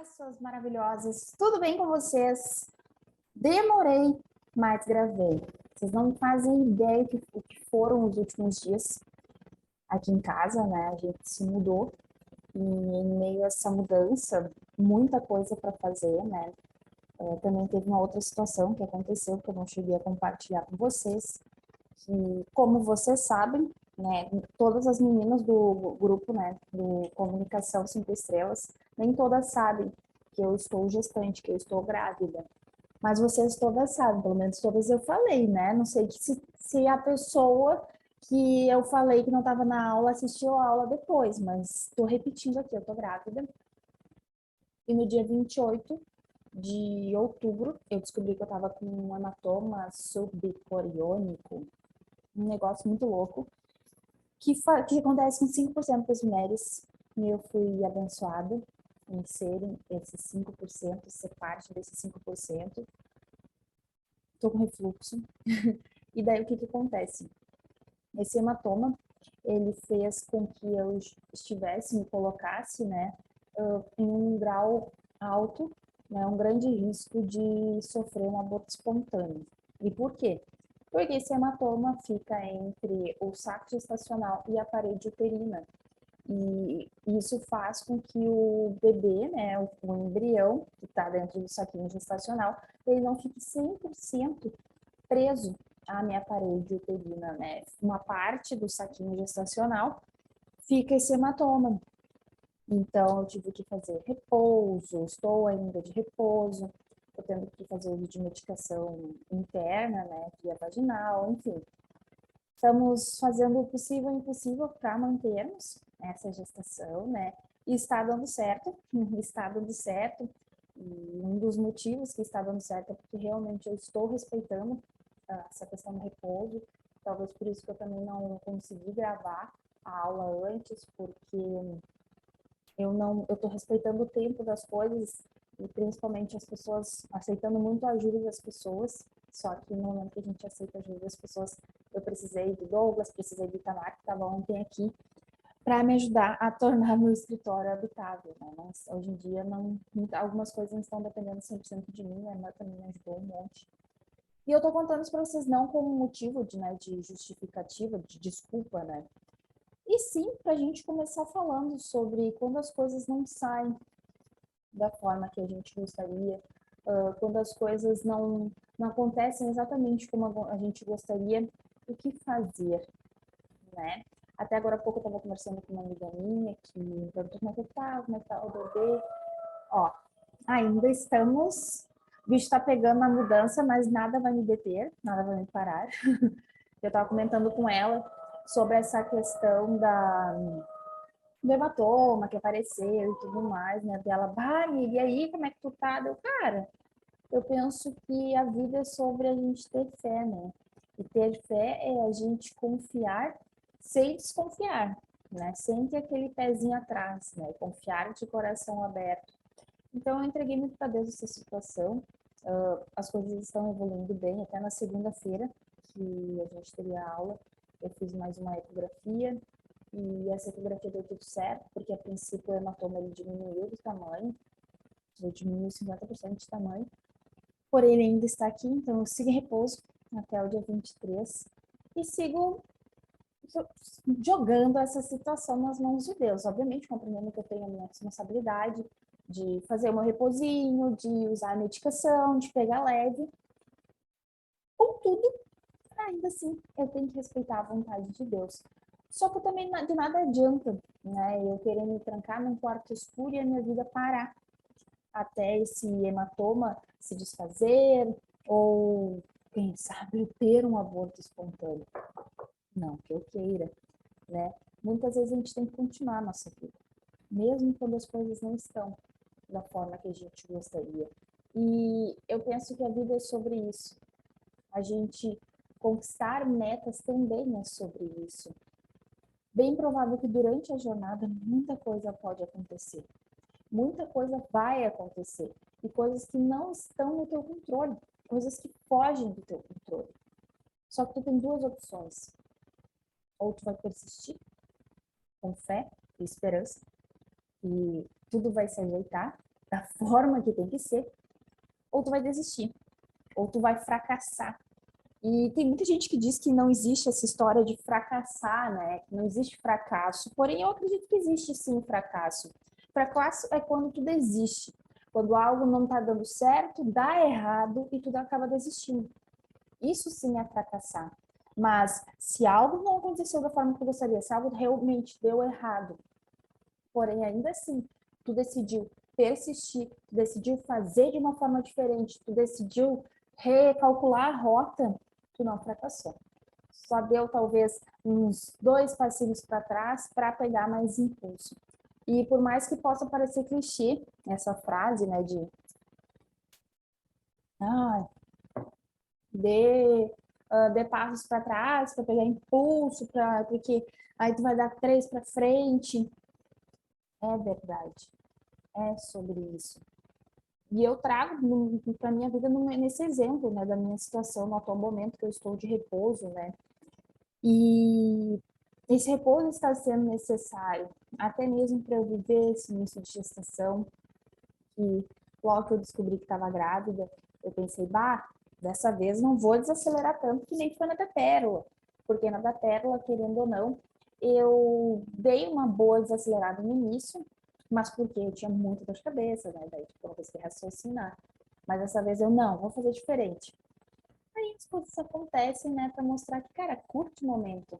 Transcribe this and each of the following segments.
Pessoas maravilhosas, tudo bem com vocês? Demorei, mas gravei. Vocês não fazem ideia o que foram os últimos dias aqui em casa, né? A gente se mudou e em meio a essa mudança, muita coisa para fazer, né? Também teve uma outra situação que aconteceu que eu não cheguei a compartilhar com vocês, que, como vocês sabem, né, todas as meninas do grupo, né, do Comunicação 5 Estrelas, nem todas sabem que eu estou gestante, que eu estou grávida. Mas vocês todas sabem, pelo menos todas eu falei, né? Não sei se a pessoa que eu falei que não estava na aula assistiu a aula depois, mas estou repetindo aqui, eu estou grávida. E no dia 28 de outubro, eu descobri que eu estava com um hematoma subcoriônico, um negócio muito louco, que acontece com 5% das mulheres, e eu fui abençoada em serem esses 5%, ser parte desses 5%. Estou com refluxo. E daí o que acontece? Esse hematoma, ele fez com que eu estivesse, me colocasse, né, em um grau alto, né, um grande risco de sofrer um aborto espontâneo. E por quê? Porque esse hematoma fica entre o saco gestacional e a parede uterina. E isso faz com que o bebê, né, o embrião, que está dentro do saquinho gestacional, ele não fique 100% preso à minha parede uterina, né? Uma parte do saquinho gestacional fica esse hematoma. Então, eu tive que fazer repouso, estou ainda de repouso, estou tendo que fazer uso de medicação interna, né, via vaginal, enfim. Estamos fazendo o possível e o impossível para mantermos essa gestação, né? E está dando certo, está dando certo. E um dos motivos que está dando certo é porque realmente eu estou respeitando essa questão do repouso. Talvez por isso que eu também não consegui gravar a aula antes, porque eu estou respeitando o tempo das coisas e principalmente as pessoas, aceitando muito a ajuda das pessoas. Só que no momento que a gente aceita a ajuda das pessoas, eu precisei do Douglas, precisei do Itamar, que estava ontem aqui, para me ajudar a tornar meu escritório habitável, né? Mas hoje em dia, algumas coisas não estão dependendo 100% de mim, a Emma também me ajudou um monte. E eu estou contando isso para vocês não como motivo de justificativa, de desculpa, né? E sim, para a gente começar falando sobre quando as coisas não saem da forma que a gente gostaria, quando as coisas não acontecem exatamente como a gente gostaria, o que fazer, né? Até agora há pouco eu estava conversando com uma amiga minha que me perguntou como é que tá o bebê. Ó, ainda estamos, o bicho está pegando na mudança, mas nada vai me deter, nada vai me parar. Eu estava comentando com ela sobre essa questão do hematoma que apareceu e tudo mais, né? Dela, bah, amiga, e aí, como é que tu tá? Cara, eu penso que a vida é sobre a gente ter fé, né? E ter fé é a gente confiar sem desconfiar, né? Sem ter aquele pezinho atrás, né? Confiar de coração aberto. Então, eu entreguei muito para Deus essa situação. As coisas estão evoluindo bem. Até na segunda-feira, que a gente teria aula, eu fiz mais uma ecografia. E essa ecografia deu tudo certo, porque a princípio o hematoma ele diminuiu de tamanho, ele diminuiu 50% de tamanho. Porém, ele ainda está aqui, então eu sigo em repouso até o dia 23 e sigo jogando essa situação nas mãos de Deus. Obviamente, compreendendo que eu tenho a minha responsabilidade de fazer o meu repousinho, de usar a medicação, de pegar leve. Contudo, ainda assim, eu tenho que respeitar a vontade de Deus. Só que também de nada adianta, né? Eu querer me trancar num quarto escuro e a minha vida parar até esse hematoma se desfazer ou, quem sabe, eu ter um aborto espontâneo. Não que eu queira, né? Muitas vezes a gente tem que continuar a nossa vida, mesmo quando as coisas não estão da forma que a gente gostaria. E eu penso que a vida é sobre isso. A gente conquistar metas também é sobre isso. Bem provável que durante a jornada muita coisa pode acontecer. Muita coisa vai acontecer. E coisas que não estão no teu controle. Coisas que fogem do teu controle. Só que tu tem duas opções. Ou tu vai persistir com fé e esperança e tudo vai se ajeitar, da forma que tem que ser, ou tu vai desistir, ou tu vai fracassar. E tem muita gente que diz que não existe essa história de fracassar, né? Que não existe fracasso. Porém, eu acredito que existe sim fracasso. Fracasso é quando tu desiste. Quando algo não tá dando certo, dá errado e tu acaba desistindo. Isso sim é fracassar. Mas se algo não aconteceu da forma que tu gostaria, se algo realmente deu errado, porém ainda assim tu decidiu persistir, tu decidiu fazer de uma forma diferente, tu decidiu recalcular a rota, tu não fracassou. Só deu talvez uns 2 passinhos para trás para pegar mais impulso. E por mais que possa parecer clichê essa frase, né, de ah, dê passos para trás para pegar impulso, porque aí tu vai dar 3 para frente. É verdade, é sobre isso. E eu trago para minha vida nesse exemplo, né, da minha situação no atual momento que eu estou de repouso, né? E esse repouso está sendo necessário, até mesmo para eu viver esse início de gestação, que logo que eu descobri que estava grávida, eu pensei, bah, dessa vez não vou desacelerar tanto que nem foi na da Pérola, porque na da Pérola, querendo ou não, eu dei uma boa desacelerada no início, mas porque eu tinha muita dor de cabeça, né? Daí eu consegui raciocinar. Mas dessa vez eu não, vou fazer diferente. Aí as coisas acontecem, né, para mostrar que, cara, curte o momento,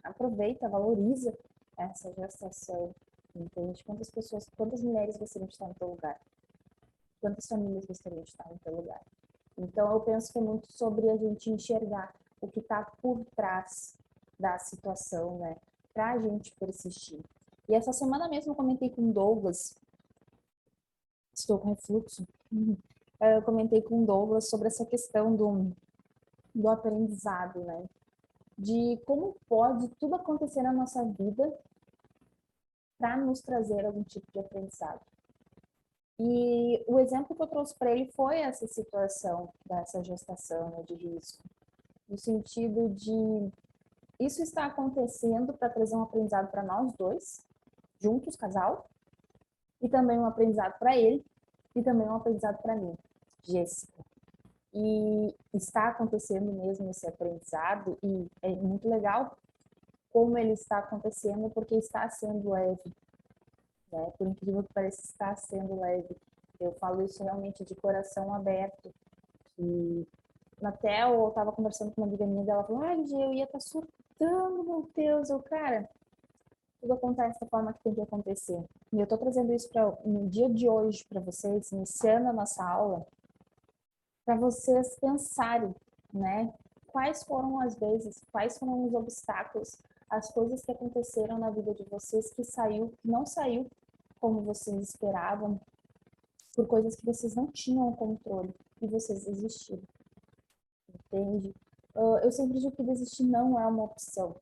aproveita, valoriza essa gestação, entende? Quantas pessoas, quantas mulheres gostariam de estar no teu lugar? Quantas famílias gostariam de estar no teu lugar? Então, eu penso que é muito sobre a gente enxergar o que está por trás da situação, né? Para a gente persistir. E essa semana mesmo eu comentei com o Douglas, estou com refluxo, eu comentei com o Douglas sobre essa questão do aprendizado, né? De como pode tudo acontecer na nossa vida para nos trazer algum tipo de aprendizado. E o exemplo que eu trouxe para ele foi essa situação dessa gestação, né, de risco, no sentido de isso está acontecendo para trazer um aprendizado para nós dois, juntos, casal, e também um aprendizado para ele, e também um aprendizado para mim, Jéssica. E está acontecendo mesmo esse aprendizado, e é muito legal como ele está acontecendo, porque está sendo leve, né? Por incrível que pareça, está sendo leve. Eu falo isso realmente de coração aberto. E até eu estava conversando com uma amiga minha, ela falou, ai, eu ia estar surtando, meu Deus, cara, tudo acontece da forma que tem que acontecer. E eu estou trazendo isso no dia de hoje para vocês, iniciando a nossa aula, para vocês pensarem, né? Quais foram as vezes, quais foram os obstáculos, as coisas que aconteceram na vida de vocês que não saiu como vocês esperavam, por coisas que vocês não tinham controle e vocês desistiram, entende? Eu sempre digo que desistir não é uma opção.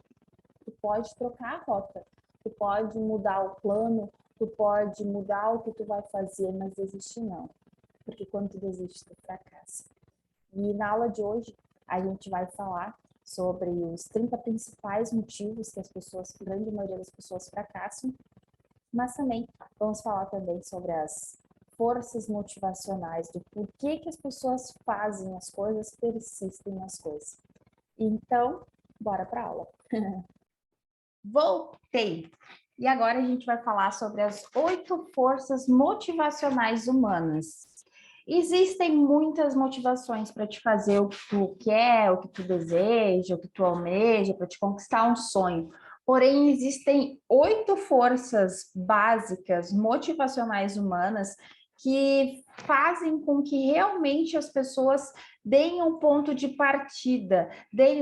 Tu pode trocar a rota, tu pode mudar o plano, tu pode mudar o que tu vai fazer, mas desistir não. Porque quando tu desiste, tu fracassa. E na aula de hoje, a gente vai falar sobre os 30 principais motivos que a grande maioria das pessoas fracassam, mas também vamos falar também sobre as forças motivacionais, do porquê que as pessoas fazem as coisas, persistem nas coisas. Então, bora para a aula. Voltei! E agora a gente vai falar sobre as 8 forças motivacionais humanas. Existem muitas motivações para te fazer o que tu quer, o que tu deseja, o que tu almeja, para te conquistar um sonho. Porém, existem 8 forças básicas motivacionais humanas que fazem com que realmente as pessoas deem um ponto de partida,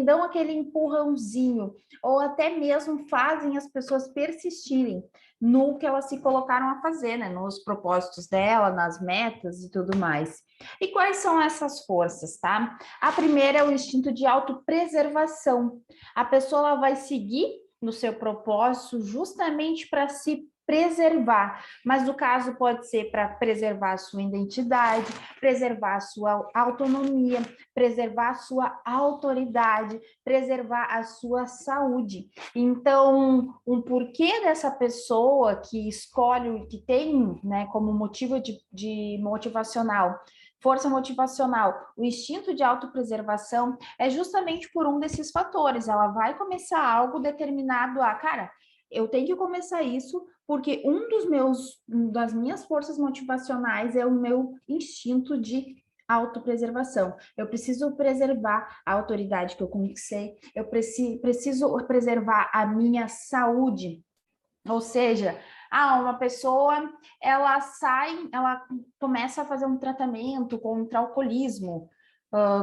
dão aquele empurrãozinho, ou até mesmo fazem as pessoas persistirem no que elas se colocaram a fazer, né? Nos propósitos dela, nas metas e tudo mais. E quais são essas forças, tá? A primeira é o instinto de autopreservação. A pessoa ela vai seguir no seu propósito justamente para se preservar, mas o caso pode ser para preservar a sua identidade, preservar a sua autonomia, preservar a sua autoridade, preservar a sua saúde. Então, um porquê dessa pessoa que escolhe, que tem, né, como motivo de motivacional, força motivacional, o instinto de autopreservação é justamente por um desses fatores. Ela vai começar algo determinado a, cara, eu tenho que começar isso porque das minhas forças motivacionais é o meu instinto de autopreservação. Eu preciso preservar a autoridade que eu conquistei, eu preciso preservar a minha saúde. Ou seja, uma pessoa, ela começa a fazer um tratamento contra alcoolismo,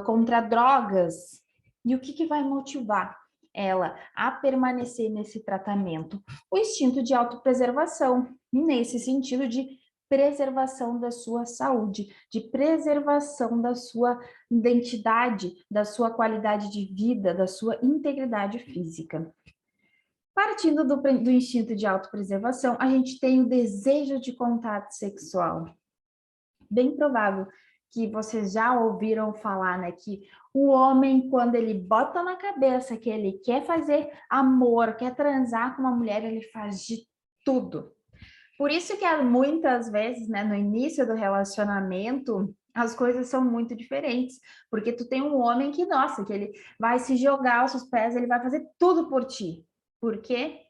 contra drogas. E o que vai motivar ela a permanecer nesse tratamento? O instinto de autopreservação, nesse sentido de preservação da sua saúde, de preservação da sua identidade, da sua qualidade de vida, da sua integridade física. Partindo do instinto de autopreservação, a gente tem o desejo de contato sexual. Bem provável que vocês já ouviram falar, né, que o homem, quando ele bota na cabeça que ele quer fazer amor, quer transar com uma mulher, ele faz de tudo. Por isso que muitas vezes, né, no início do relacionamento, as coisas são muito diferentes, porque tu tem um homem que, nossa, que ele vai se jogar aos seus pés, ele vai fazer tudo por ti. Por quê?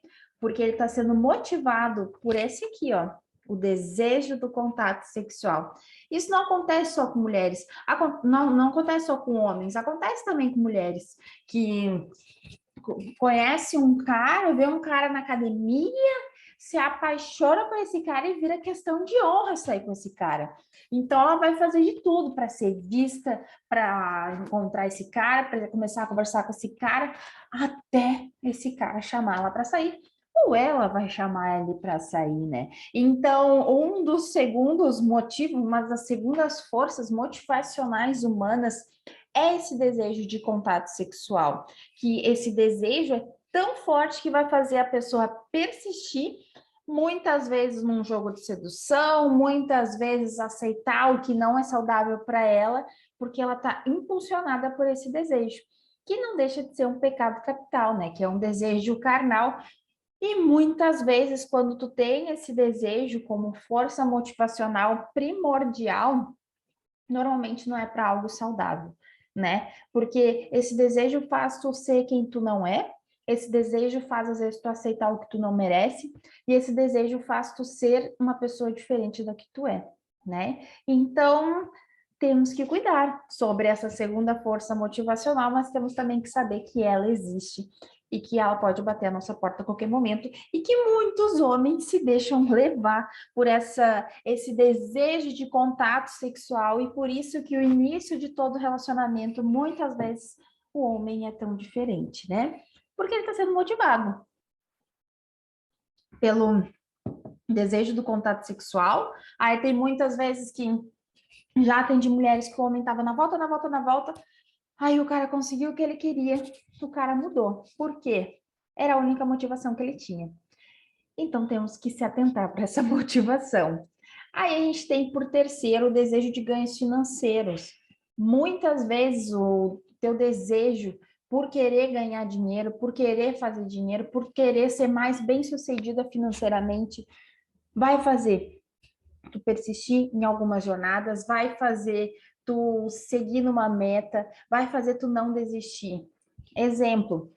Porque ele está sendo motivado por esse aqui, ó, o desejo do contato sexual. Isso não acontece só com mulheres, não acontece só com homens, acontece também com mulheres que conhece um cara, vê um cara na academia, se apaixona por esse cara e vira questão de honra sair com esse cara. Então, ela vai fazer de tudo para ser vista, para encontrar esse cara, para começar a conversar com esse cara, até esse cara chamar ela para sair. Ou ela vai chamar ele para sair, né? Então, um dos segundos motivos, uma das segundas forças motivacionais humanas é esse desejo de contato sexual, que esse desejo é tão forte que vai fazer a pessoa persistir, muitas vezes num jogo de sedução, muitas vezes aceitar o que não é saudável para ela, porque ela está impulsionada por esse desejo, que não deixa de ser um pecado capital, né? Que é um desejo carnal. E muitas vezes, quando tu tem esse desejo como força motivacional primordial, normalmente não é para algo saudável, né? Porque esse desejo faz tu ser quem tu não é, esse desejo faz, às vezes, tu aceitar o que tu não merece, e esse desejo faz tu ser uma pessoa diferente da que tu é, né? Então, temos que cuidar sobre essa segunda força motivacional, mas temos também que saber que ela existe e que ela pode bater a nossa porta a qualquer momento, e que muitos homens se deixam levar por esse desejo de contato sexual, e por isso que o início de todo relacionamento, muitas vezes, o homem é tão diferente, né? Porque ele está sendo motivado pelo desejo do contato sexual. Aí tem muitas vezes que já atendi mulheres que o homem estava na volta, na volta, na volta, aí o cara conseguiu o que ele queria, o cara mudou. Por quê? Era a única motivação que ele tinha. Então, temos que se atentar para essa motivação. Aí a gente tem, por terceiro, o desejo de ganhos financeiros. Muitas vezes o teu desejo por querer ganhar dinheiro, por querer fazer dinheiro, por querer ser mais bem-sucedida financeiramente, vai fazer tu persistir em algumas jornadas, vai fazer tu seguir numa meta, vai fazer tu não desistir. Exemplo,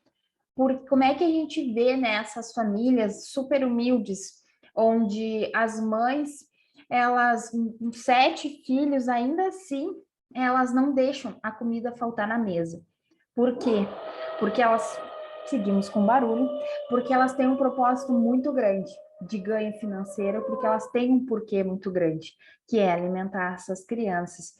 como é que a gente vê nessas famílias super humildes, onde as mães, elas, 7 filhos, ainda assim, elas não deixam a comida faltar na mesa. Por quê? Porque elas, seguimos com barulho, porque elas têm um propósito muito grande de ganho financeiro, porque elas têm um porquê muito grande, que é alimentar essas crianças.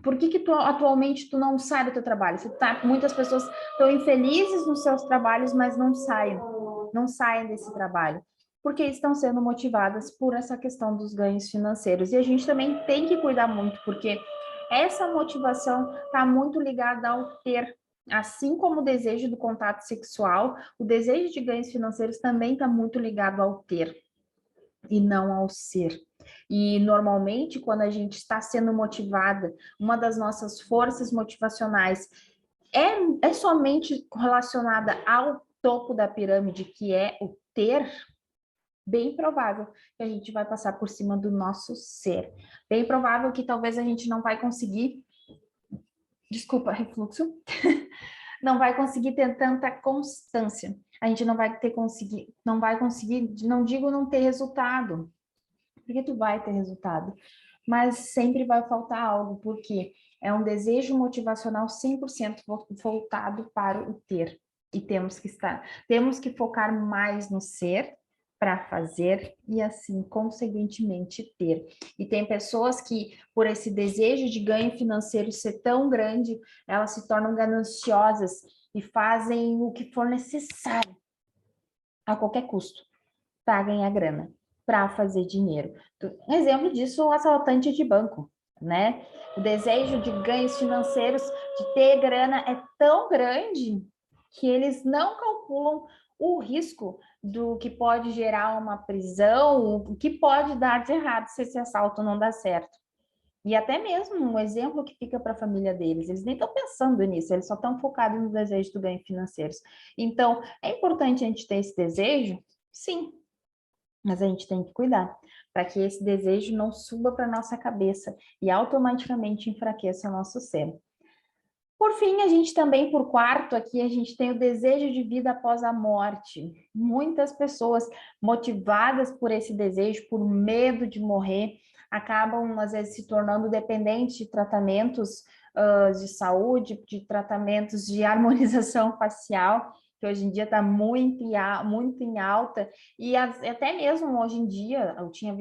Por que atualmente tu não sai do teu trabalho? Muitas pessoas estão infelizes nos seus trabalhos, mas não saem desse trabalho, porque estão sendo motivadas por essa questão dos ganhos financeiros. E a gente também tem que cuidar muito, porque essa motivação está muito ligada ao ter. Assim como o desejo do contato sexual, o desejo de ganhos financeiros também está muito ligado ao ter e não ao ser. E normalmente, quando a gente está sendo motivada, uma das nossas forças motivacionais é somente relacionada ao topo da pirâmide, que é o ter, bem provável que a gente vai passar por cima do nosso ser. Bem provável que talvez a gente não vai conseguir, desculpa, refluxo, não vai conseguir ter tanta constância. A gente não vai conseguir, não digo não ter resultado, porque tu vai ter resultado, mas sempre vai faltar algo, porque é um desejo motivacional 100% voltado para o ter. E temos que focar mais no ser para fazer e assim, consequentemente, ter. E tem pessoas que, por esse desejo de ganho financeiro ser tão grande, elas se tornam gananciosas e fazem o que for necessário a qualquer custo para ganhar grana, para fazer dinheiro. Um exemplo disso é o assaltante de banco, né? O desejo de ganhos financeiros, de ter grana é tão grande que eles não calculam o risco do que pode gerar uma prisão, o que pode dar de errado se esse assalto não dá certo. E até mesmo um exemplo que fica para a família deles, eles nem estão pensando nisso, eles só estão focados no desejo do ganho financeiros. Então, é importante a gente ter esse desejo? Sim, mas a gente tem que cuidar para que esse desejo não suba para nossa cabeça e automaticamente enfraqueça o nosso ser. Por fim, a gente também, por quarto, aqui a gente tem o desejo de vida após a morte. Muitas pessoas motivadas por esse desejo, por medo de morrer, acabam, às vezes, se tornando dependentes de tratamentos de saúde, de tratamentos de harmonização facial, que hoje em dia está muito em alta, e até mesmo hoje em dia, eu tinha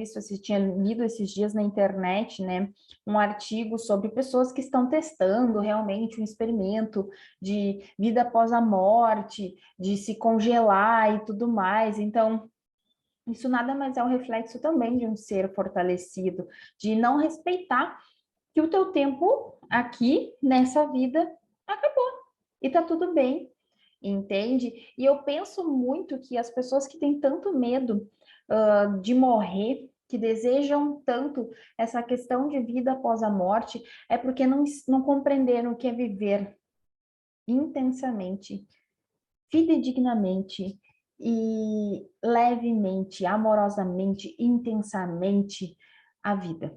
lido esses dias na internet, né, um artigo sobre pessoas que estão testando realmente um experimento de vida após a morte, de se congelar e tudo mais. Então, isso nada mais é um reflexo também de um ser fortalecido, de não respeitar que o teu tempo aqui nessa vida acabou e tá tudo bem, entende? E eu penso muito que as pessoas que têm tanto medo de morrer, que desejam tanto essa questão de vida após a morte, é porque não compreenderam o que é viver intensamente, fidedignamente e levemente, amorosamente, intensamente a vida.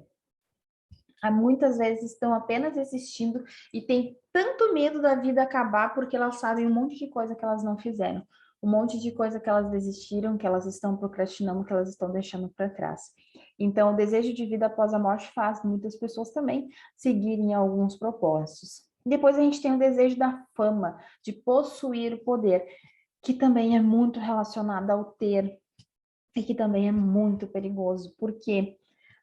Há muitas vezes estão apenas existindo e têm tanto medo da vida acabar porque elas sabem um monte de coisa que elas não fizeram, um monte de coisa que elas desistiram, que elas estão procrastinando, que elas estão deixando para trás. Então, o desejo de vida após a morte faz muitas pessoas também seguirem alguns propósitos. Depois a gente tem o desejo da fama, de possuir o poder, que também é muito relacionado ao ter e que também é muito perigoso, porque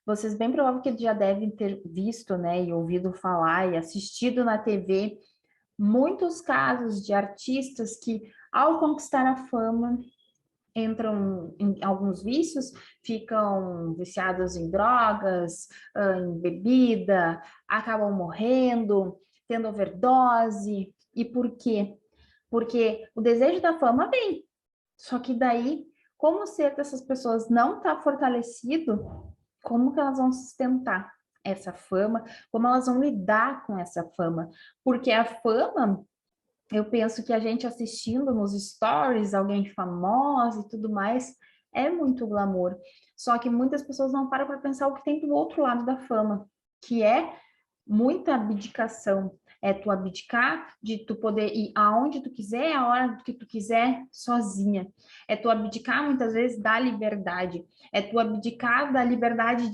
vocês bem provável que já devem ter visto, né, e ouvido falar e assistido na TV muitos casos de artistas que, ao conquistar a fama, entram em alguns vícios, ficam viciados em drogas, em bebida, acabam morrendo, tendo overdose. E por quê? Porque o desejo da fama vem, só que daí, como o ser dessas pessoas não está fortalecido, como que elas vão sustentar essa fama? Como elas vão lidar com essa fama? Porque a fama, eu penso que a gente assistindo nos stories, alguém famosa e tudo mais, é muito glamour. Só que muitas pessoas não param para pensar o que tem do outro lado da fama, que é muita abdicação. É tu abdicar de tu poder ir aonde tu quiser, a hora que tu quiser, sozinha. É tu abdicar muitas vezes da liberdade. É tu abdicar da liberdade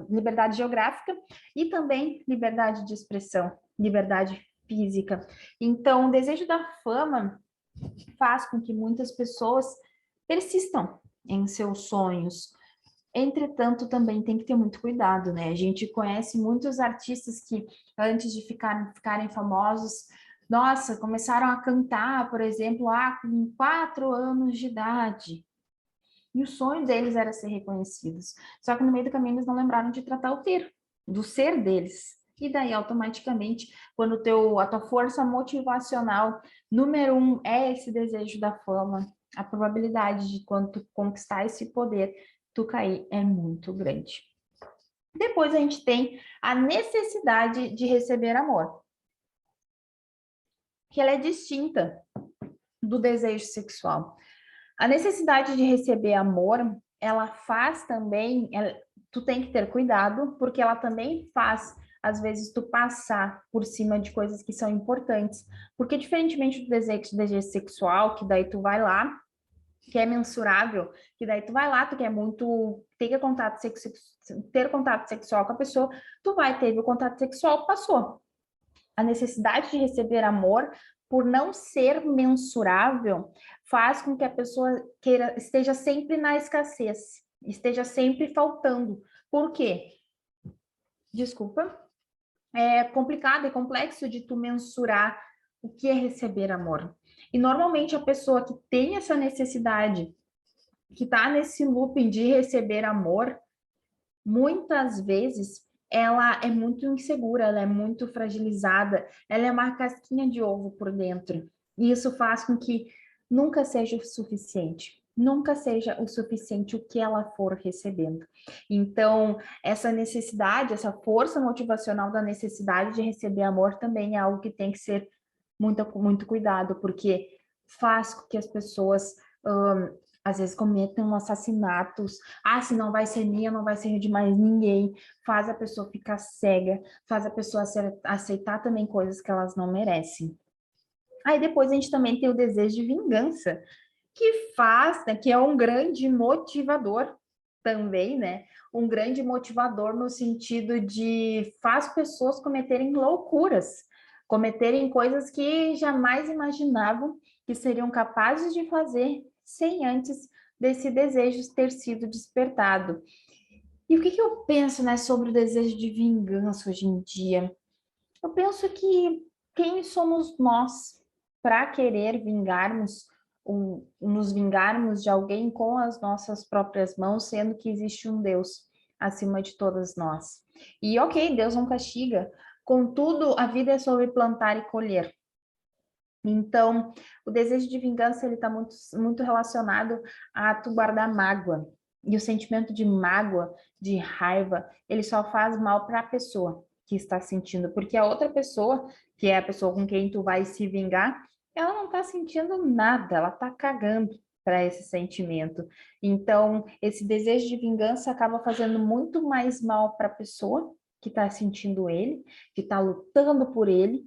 liberdade geográfica e também liberdade de expressão, liberdade física. Então, o desejo da fama faz com que muitas pessoas persistam em seus sonhos. Entretanto, também tem que ter muito cuidado, né? A gente conhece muitos artistas que, antes de ficarem famosos, nossa, começaram a cantar, por exemplo, com 4 anos de idade. E o sonho deles era ser reconhecidos. Só que no meio do caminho eles não lembraram de tratar o ter, do ser deles. E daí, automaticamente, quando a tua força motivacional número um é esse desejo da fama, a probabilidade de quando tu conquistar esse poder, tu cair é muito grande. Depois a gente tem a necessidade de receber amor, que ela é distinta do desejo sexual. A necessidade de receber amor, ela faz também, tu tem que ter cuidado, porque ela também faz, às vezes, tu passar por cima de coisas que são importantes. Porque diferentemente do desejo sexual, que daí tu vai lá, que é mensurável, que daí tu vai lá, tu quer muito ter contato sexual com a pessoa, tu vai ter o contato sexual, passou. A necessidade de receber amor, por não ser mensurável, faz com que a pessoa esteja sempre na escassez, esteja sempre faltando. Por quê? Desculpa. É complicado e complexo de tu mensurar o que é receber amor. E normalmente a pessoa que tem essa necessidade, que está nesse looping de receber amor, muitas vezes ela é muito insegura, ela é muito fragilizada, ela é uma casquinha de ovo por dentro. E isso faz com que nunca seja o suficiente. Nunca seja o suficiente o que ela for recebendo. Então, essa necessidade, essa força motivacional da necessidade de receber amor também é algo que tem que ser muito cuidado, porque faz com que as pessoas às vezes cometam assassinatos. Ah, se não vai ser minha, não vai ser de mais ninguém. Faz a pessoa ficar cega, faz a pessoa aceitar também coisas que elas não merecem. Aí depois a gente também tem o desejo de vingança, que faz, né, que é um grande motivador também, né? Um grande motivador no sentido de faz pessoas cometerem loucuras, cometerem coisas que jamais imaginavam que seriam capazes de fazer sem antes desse desejo ter sido despertado. E o que que eu penso, né, sobre o desejo de vingança hoje em dia? Eu penso que quem somos nós para querer nos vingarmos de alguém com as nossas próprias mãos, sendo que existe um Deus acima de todas nós. E ok, Deus não castiga, contudo, a vida é sobre plantar e colher. Então, o desejo de vingança ele está muito relacionado a tu guardar mágoa. E o sentimento de mágoa, de raiva, ele só faz mal para a pessoa que está sentindo, porque a outra pessoa, que é a pessoa com quem tu vai se vingar, ela não está sentindo nada, ela está cagando para esse sentimento. Então, esse desejo de vingança acaba fazendo muito mais mal para a pessoa que está sentindo ele, que está lutando por ele,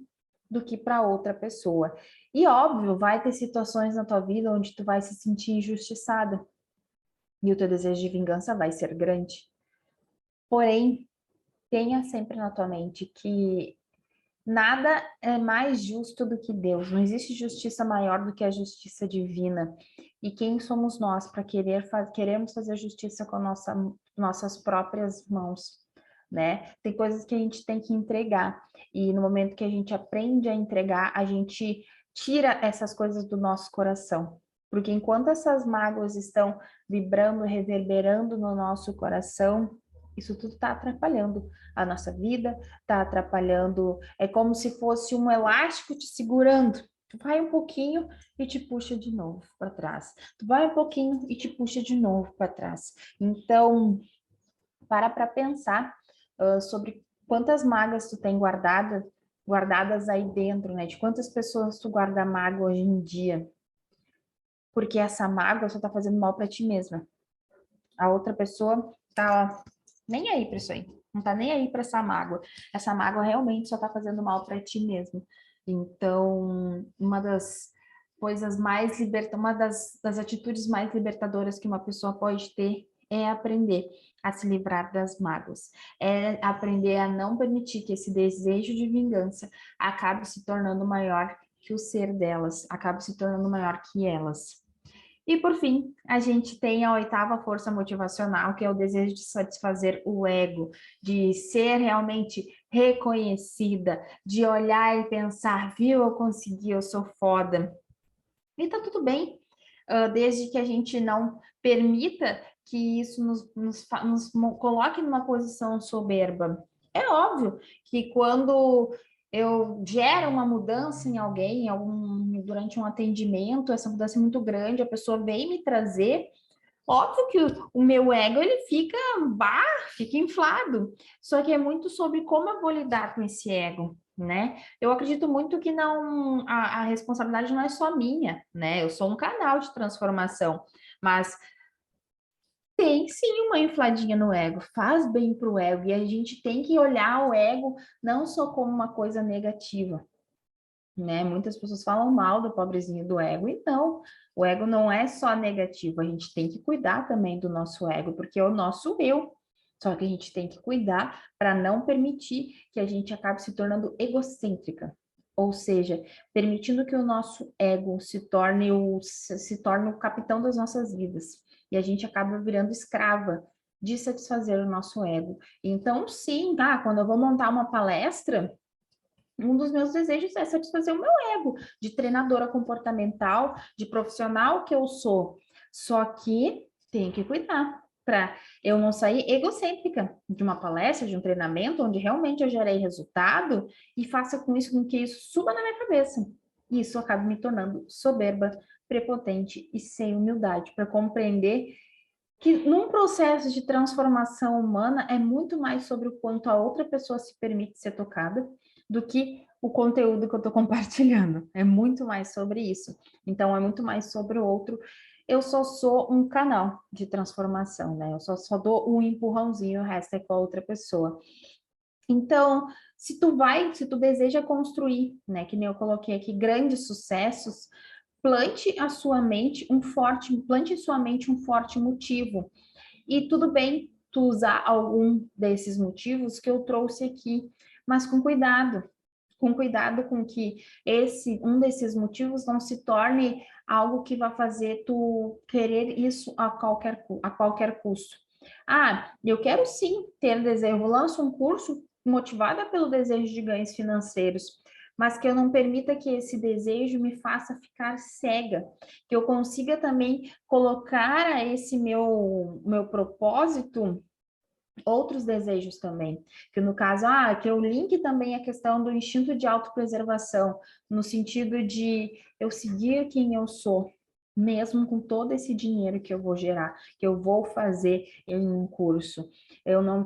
do que para outra pessoa. E óbvio, vai ter situações na tua vida onde tu vai se sentir injustiçada e o teu desejo de vingança vai ser grande. Porém, tenha sempre na tua mente que nada é mais justo do que Deus. Não existe justiça maior do que a justiça divina. E quem somos nós para queremos fazer justiça com nossas próprias mãos, né? Tem coisas que a gente tem que entregar. E no momento que a gente aprende a entregar, a gente tira essas coisas do nosso coração. Porque enquanto essas mágoas estão vibrando, reverberando no nosso coração, isso tudo está atrapalhando a nossa vida, está atrapalhando. É como se fosse um elástico te segurando. Tu vai um pouquinho e te puxa de novo para trás. Tu vai um pouquinho e te puxa de novo para trás. Então, para pensar sobre quantas mágoas tu tem guardadas aí dentro, né? De quantas pessoas tu guarda mágoa hoje em dia. Porque essa mágoa só tá fazendo mal para ti mesma. A outra pessoa tá nem aí para isso aí. Não tá nem aí para essa mágoa. Essa mágoa realmente só tá fazendo mal para ti mesmo. Então, uma das coisas mais uma das atitudes mais libertadoras que uma pessoa pode ter é aprender a se livrar das mágoas. É aprender a não permitir que esse desejo de vingança acabe se tornando maior que o ser delas, acabe se tornando maior que elas. E por fim, a gente tem a oitava força motivacional, que é o desejo de satisfazer o ego, de ser realmente reconhecida, de olhar e pensar, viu, eu consegui, eu sou foda. E tá tudo bem, desde que a gente não permita que isso nos coloque numa posição soberba. É óbvio que quando eu gero uma mudança em alguém, durante um atendimento, essa mudança é muito grande, a pessoa vem me trazer. Óbvio que o meu ego ele fica inflado. Só que é muito sobre como eu vou lidar com esse ego, né? Eu acredito muito que não a responsabilidade não é só minha, né? Eu sou um canal de transformação, mas tem sim uma infladinha no ego, faz bem para o ego, e a gente tem que olhar o ego não só como uma coisa negativa, né? Muitas pessoas falam mal do pobrezinho do ego, e não, o ego não é só negativo, a gente tem que cuidar também do nosso ego, porque é o nosso eu. Só que a gente tem que cuidar para não permitir que a gente acabe se tornando egocêntrica. Ou seja, permitindo que o nosso ego se torne o capitão das nossas vidas. E a gente acaba virando escrava de satisfazer o nosso ego. Então, sim, tá? Quando eu vou montar uma palestra, um dos meus desejos é satisfazer o meu ego de treinadora comportamental, de profissional que eu sou. Só que tem que cuidar para eu não sair egocêntrica de uma palestra, de um treinamento, onde realmente eu gerei resultado e faça com isso com que isso suba na minha cabeça. E isso acaba me tornando soberba, prepotente e sem humildade para compreender que num processo de transformação humana é muito mais sobre o quanto a outra pessoa se permite ser tocada do que o conteúdo que eu estou compartilhando. É muito mais sobre isso. Então, é muito mais sobre o outro. Eu só sou um canal de transformação, né? Eu só dou um empurrãozinho, o resto é com a outra pessoa. Então, se tu deseja construir, né, que nem eu coloquei aqui, grandes sucessos, plante em sua mente um forte motivo. E tudo bem tu usar algum desses motivos que eu trouxe aqui, mas com cuidado com que um desses motivos não se torne algo que vai fazer tu querer isso a qualquer custo. Ah, eu quero sim ter desejo, eu lanço um curso motivada pelo desejo de ganhos financeiros, mas que eu não permita que esse desejo me faça ficar cega, que eu consiga também colocar a esse meu propósito outros desejos também, que no caso, que eu linke também a questão do instinto de autopreservação, no sentido de eu seguir quem eu sou, mesmo com todo esse dinheiro que eu vou gerar, que eu vou fazer em um curso. Eu não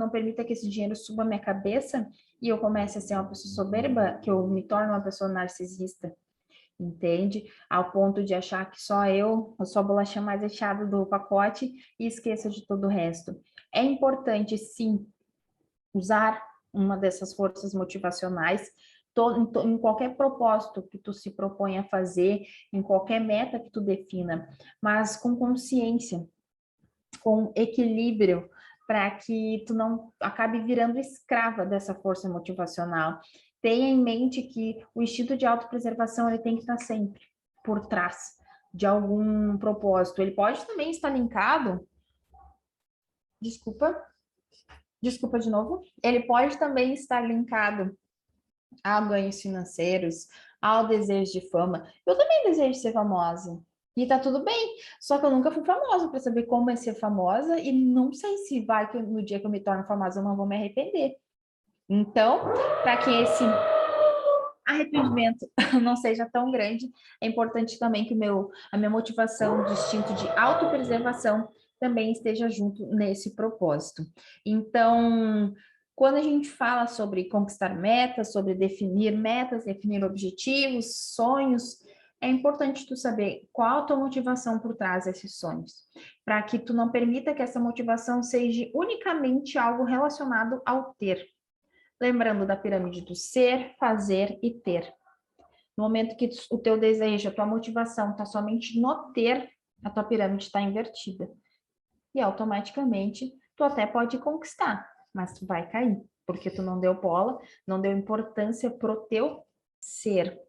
permita que esse dinheiro suba a minha cabeça e eu comece a ser uma pessoa soberba, que eu me torne uma pessoa narcisista, entende? Ao ponto de achar que eu sou a bolacha mais recheada do pacote e esqueça de todo o resto. É importante, sim, usar uma dessas forças motivacionais em qualquer propósito que tu se propõe a fazer, em qualquer meta que tu defina, mas com consciência, com equilíbrio, para que tu não acabe virando escrava dessa força motivacional. Tenha em mente que o instinto de autopreservação ele tem que estar sempre por trás de algum propósito. Ele pode também estar linkado, desculpa de novo, ele pode também estar linkado a ganhos financeiros, ao desejo de fama. Eu também desejo ser famosa. E tá tudo bem. Só que eu nunca fui famosa para saber como é ser famosa e não sei se vai que no dia que eu me torno famosa eu não vou me arrepender. Então, para que esse arrependimento não seja tão grande, é importante também que a minha motivação de instinto de autopreservação também esteja junto nesse propósito. Então, quando a gente fala sobre conquistar metas, definir objetivos, sonhos, é importante tu saber qual a tua motivação por trás desses sonhos, para que tu não permita que essa motivação seja unicamente algo relacionado ao ter. Lembrando da pirâmide do ser, fazer e ter. No momento que o teu desejo, a tua motivação está somente no ter, a tua pirâmide está invertida. E automaticamente tu até pode conquistar, mas tu vai cair, porque tu não deu bola, não deu importância pro teu ser.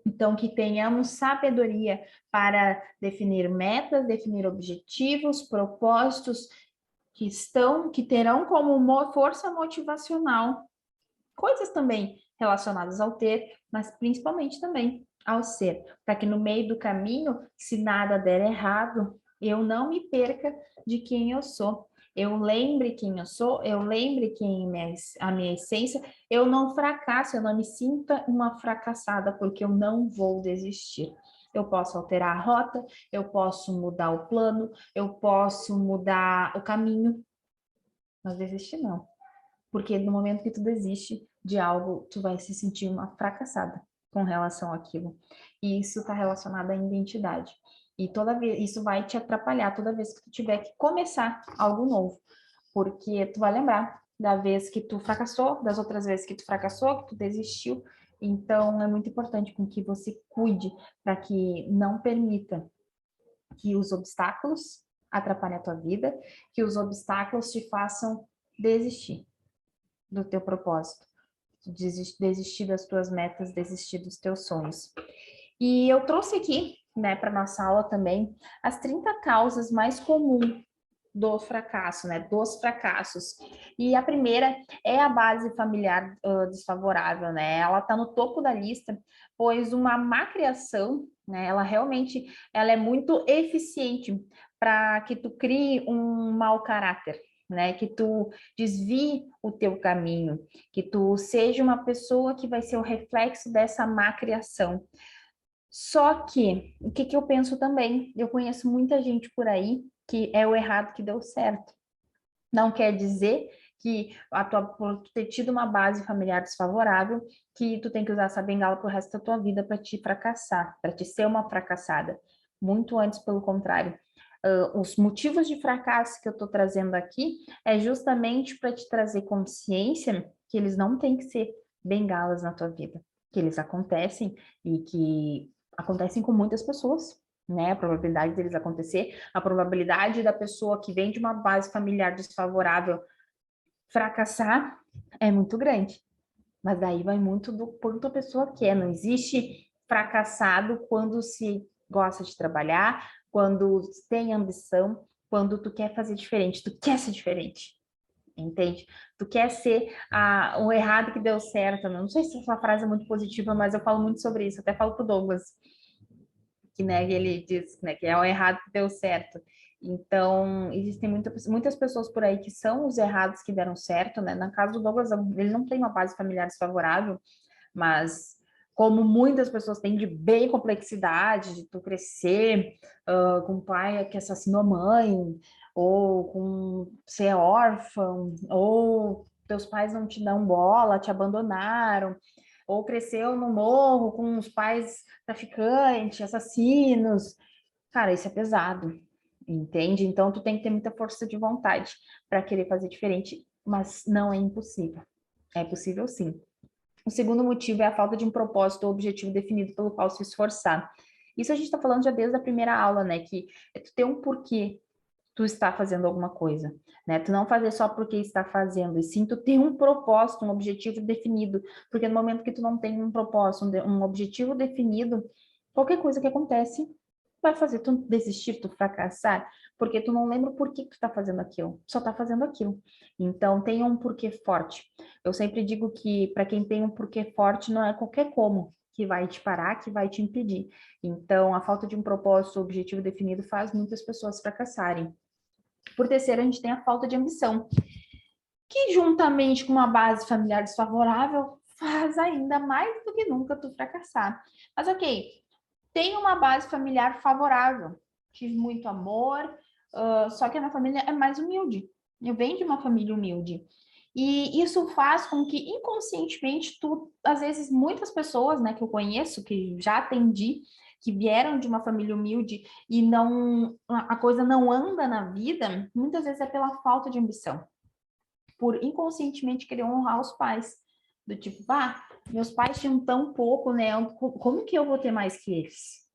Então, que tenhamos sabedoria para definir metas, definir objetivos, propósitos que terão como força motivacional coisas também relacionadas ao ter, mas principalmente também ao ser, para que no meio do caminho, se nada der errado, eu não me perca de quem eu sou eu lembre quem eu sou, eu lembre a minha essência, eu não fracasso, eu não me sinta uma fracassada, porque eu não vou desistir. Eu posso alterar a rota, eu posso mudar o plano, eu posso mudar o caminho, mas desistir não. Porque no momento que tu desiste de algo, tu vai se sentir uma fracassada com relação àquilo. E isso está relacionado à identidade. E toda vez, isso vai te atrapalhar toda vez que tu tiver que começar algo novo. Porque tu vai lembrar da vez que tu fracassou, das outras vezes que tu fracassou, que tu desistiu. Então, é muito importante com que você cuide para que não permita que os obstáculos atrapalhem a tua vida, que os obstáculos te façam desistir do teu propósito, desistir das tuas metas, desistir dos teus sonhos. E eu trouxe aqui, né, para nossa aula também, as 30 causas mais comuns do fracasso, né, dos fracassos. E a primeira é a base familiar desfavorável, né? Ela está no topo da lista, pois uma má criação, né, ela realmente, ela é muito eficiente para que tu crie um mau caráter, né, que tu desvie o teu caminho, que tu seja uma pessoa que vai ser o reflexo dessa má criação. Só que, o que eu penso também? Eu conheço muita gente por aí que é o errado que deu certo. Não quer dizer que por tu ter tido uma base familiar desfavorável, que tu tem que usar essa bengala pro resto da tua vida para te fracassar, para te ser uma fracassada. Muito antes, pelo contrário. Os motivos de fracasso que eu estou trazendo aqui é justamente para te trazer consciência que eles não têm que ser bengalas na tua vida, que eles acontecem e que acontecem com muitas pessoas, né? A probabilidade deles acontecer, a probabilidade da pessoa que vem de uma base familiar desfavorável fracassar é muito grande. Mas daí vai muito do quanto a pessoa quer. Não existe fracassado quando se gosta de trabalhar, quando tem ambição, quando tu quer fazer diferente, tu quer ser diferente. Entende? Tu quer ser o errado que deu certo. Não sei se essa frase é muito positiva, mas eu falo muito sobre isso. Até falo pro Douglas que, né, ele diz, né, que é o errado que deu certo. Então, existem muitas pessoas por aí que são os errados que deram certo, né? Na casa do Douglas, ele não tem uma base familiar desfavorável, mas como muitas pessoas têm de bem complexidade, de tu crescer com um pai que assassinou a mãe, ou com ser órfão, ou teus pais não te dão bola, te abandonaram, ou cresceu no morro com os pais traficantes, assassinos. Cara, isso é pesado, entende? Então, tu tem que ter muita força de vontade para querer fazer diferente, mas não é impossível. É possível sim. O segundo motivo é a falta de um propósito ou objetivo definido pelo qual se esforçar. Isso a gente está falando já desde a primeira aula, né? Que é tu ter um porquê tu está fazendo alguma coisa, né? Tu não fazer só porque está fazendo, e sim tu ter um propósito, um objetivo definido, porque no momento que tu não tem um propósito, um objetivo definido, qualquer coisa que acontece vai fazer tu desistir, tu fracassar, porque tu não lembra por que tu está fazendo aquilo, só está fazendo aquilo. Então, tenha um porquê forte. Eu sempre digo que para quem tem um porquê forte, não é qualquer como que vai te parar, que vai te impedir. Então, a falta de um propósito, objetivo definido faz muitas pessoas fracassarem. Por terceiro, a gente tem a falta de ambição, que juntamente com uma base familiar desfavorável, faz ainda mais do que nunca tu fracassar. Mas ok, tem uma base familiar favorável, tive muito amor, só que a minha família é mais humilde. Eu venho de uma família humilde. E isso faz com que inconscientemente tu, às vezes, muitas pessoas, né, que eu conheço, que já atendi, que vieram de uma família humilde e não a coisa não anda na vida, muitas vezes é pela falta de ambição, por inconscientemente querer honrar os pais, do tipo, meus pais tinham tão pouco, né? Como que eu vou ter mais que eles?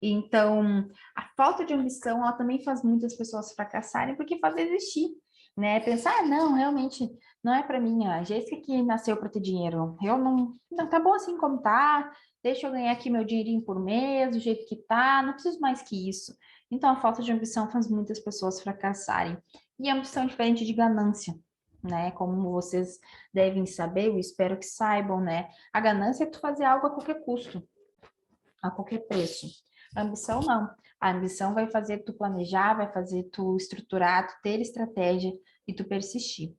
Então, a falta de ambição, ela também faz muitas pessoas fracassarem, porque faz desistir, né? Pensar, não, realmente, não é para mim, a Jéssica que nasceu para ter dinheiro, eu não tá bom assim como tá, deixa eu ganhar aqui meu dinheirinho por mês, do jeito que tá, não preciso mais que isso. Então, a falta de ambição faz muitas pessoas fracassarem. E a ambição é diferente de ganância, né? Como vocês devem saber, eu espero que saibam, né? A ganância é tu fazer algo a qualquer custo, a qualquer preço. Ambição não. A ambição vai fazer tu planejar, vai fazer tu estruturar, tu ter estratégia e tu persistir.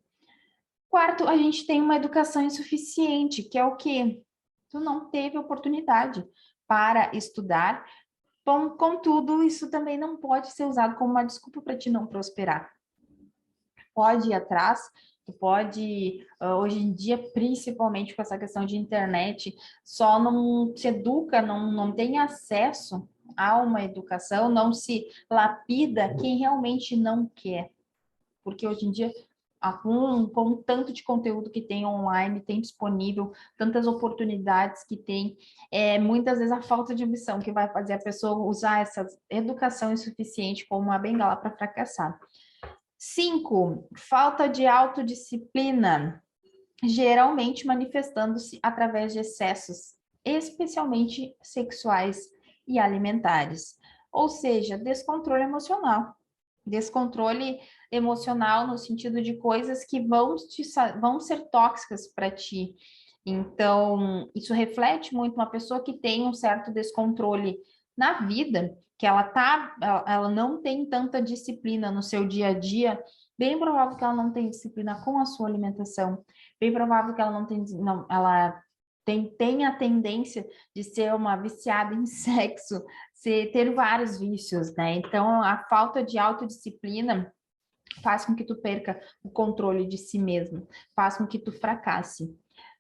Quarto, a gente tem uma educação insuficiente, que é o quê? Tu não teve oportunidade para estudar. Bom, contudo, isso também não pode ser usado como uma desculpa para te não prosperar. Pode ir atrás, tu pode, hoje em dia, principalmente com essa questão de internet, só não se educa, não tem acesso a uma educação, não se lapida quem realmente não quer. Porque hoje em dia, com o tanto de conteúdo que tem online, tem disponível, tantas oportunidades que tem, muitas vezes a falta de ambição que vai fazer a pessoa usar essa educação insuficiente como uma bengala para fracassar. 5, falta de autodisciplina, geralmente manifestando-se através de excessos, especialmente sexuais e alimentares. Ou seja, descontrole emocional. Descontrole emocional no sentido de coisas que vão ser tóxicas para ti. Então, isso reflete muito uma pessoa que tem um certo descontrole na vida, que ela não tem tanta disciplina no seu dia a dia, bem provável que ela não tenha disciplina com a sua alimentação, bem provável que ela não tenha, não, ela tem a tendência de ser uma viciada em sexo, ter vários vícios, né? Então, a falta de autodisciplina faz com que tu perca o controle de si mesmo, faz com que tu fracasse.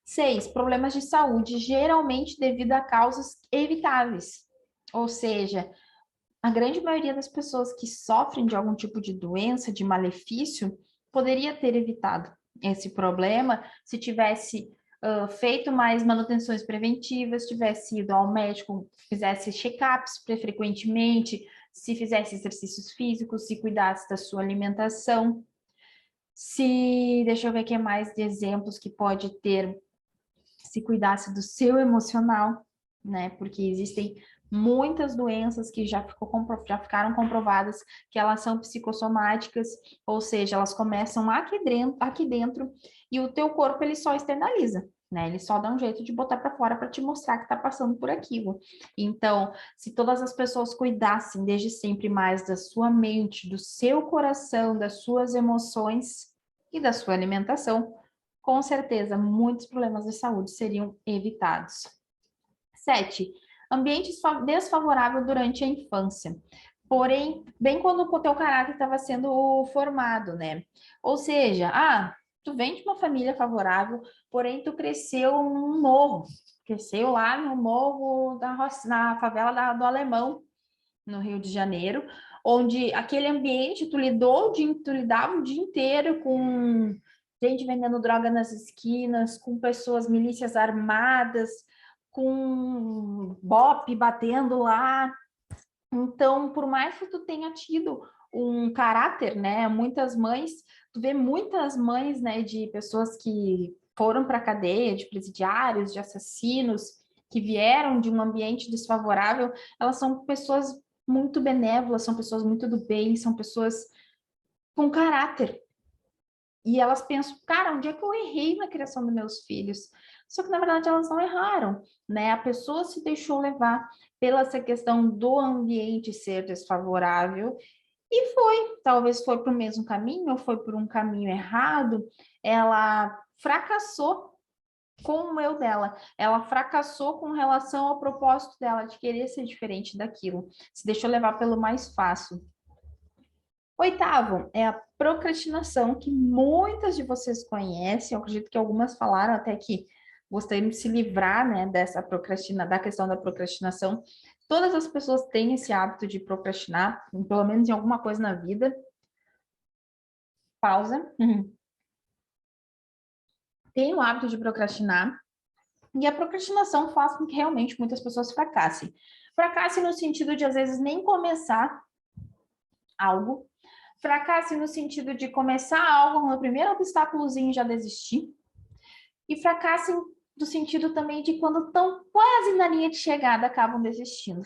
6, problemas de saúde, geralmente devido a causas evitáveis. Ou seja, a grande maioria das pessoas que sofrem de algum tipo de doença, de malefício, poderia ter evitado esse problema se tivesse feito mais manutenções preventivas, tivesse ido ao médico, fizesse check-ups frequentemente, se fizesse exercícios físicos, se cuidasse da sua alimentação, deixa eu ver o que mais de exemplos que pode ter, se cuidasse do seu emocional, né? Porque existem muitas doenças que já ficaram comprovadas que elas são psicossomáticas, ou seja, elas começam aqui dentro e o teu corpo ele só externaliza, né? Ele só dá um jeito de botar para fora para te mostrar que está passando por aquilo. Então, se todas as pessoas cuidassem desde sempre mais da sua mente, do seu coração, das suas emoções e da sua alimentação, com certeza muitos problemas de saúde seriam evitados. 7, ambiente desfavorável durante a infância. Porém, bem quando o teu caráter estava sendo formado, né? Ou seja, tu vem de uma família favorável, porém tu cresceu num morro, cresceu lá no morro na favela do Alemão, no Rio de Janeiro, onde aquele ambiente tu lidava o dia inteiro com gente vendendo droga nas esquinas, com pessoas, milícias armadas, com BOP batendo lá. Então, por mais que tu tenha tido um caráter, né? Tu vê muitas mães, né, de pessoas que foram para a cadeia, de presidiários, de assassinos, que vieram de um ambiente desfavorável, elas são pessoas muito benévolas, são pessoas muito do bem, são pessoas com caráter. E elas pensam, cara, onde é que eu errei na criação dos meus filhos? Só que, na verdade, elas não erraram, né? A pessoa se deixou levar pela essa questão do ambiente ser desfavorável e talvez foi para o mesmo caminho ou foi por um caminho errado, ela fracassou com o eu dela, ela fracassou com relação ao propósito dela de querer ser diferente daquilo, se deixou levar pelo mais fácil. 8º é a procrastinação, que muitas de vocês conhecem, eu acredito que algumas falaram até que gostariam de se livrar, né, da questão da procrastinação. Todas as pessoas têm esse hábito de procrastinar, pelo menos em alguma coisa na vida. Pausa. Tem o hábito de procrastinar, e a procrastinação faz com que realmente muitas pessoas fracassem. Fracassem no sentido de, às vezes, nem começar algo, fracasse no sentido de começar algo, no primeiro obstáculozinho já desistir, e fracasse no sentido também de quando estão quase na linha de chegada, acabam desistindo,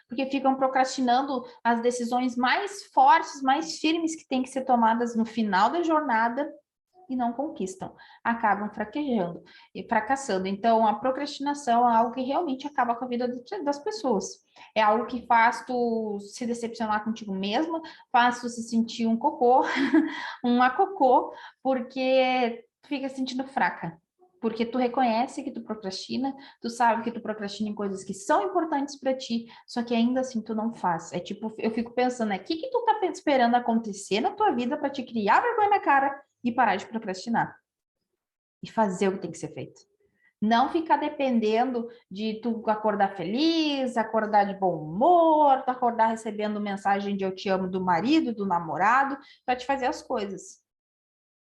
porque ficam procrastinando as decisões mais fortes, mais firmes que têm que ser tomadas no final da jornada, e não conquistam, acabam fraquejando e fracassando. Então, a procrastinação é algo que realmente acaba com a vida das pessoas. É algo que faz tu se decepcionar contigo mesma, faz tu se sentir um cocô, uma cocô, porque tu fica se sentindo fraca. Porque tu reconhece que tu procrastina, tu sabe que tu procrastina em coisas que são importantes para ti, só que ainda assim tu não faz. É tipo, eu fico pensando, né, o que que tu tá esperando acontecer na tua vida para te criar vergonha na cara e parar de procrastinar e fazer o que tem que ser feito. Não ficar dependendo de tu acordar feliz, acordar de bom humor, tu acordar recebendo mensagem de eu te amo do marido, do namorado, para te fazer as coisas.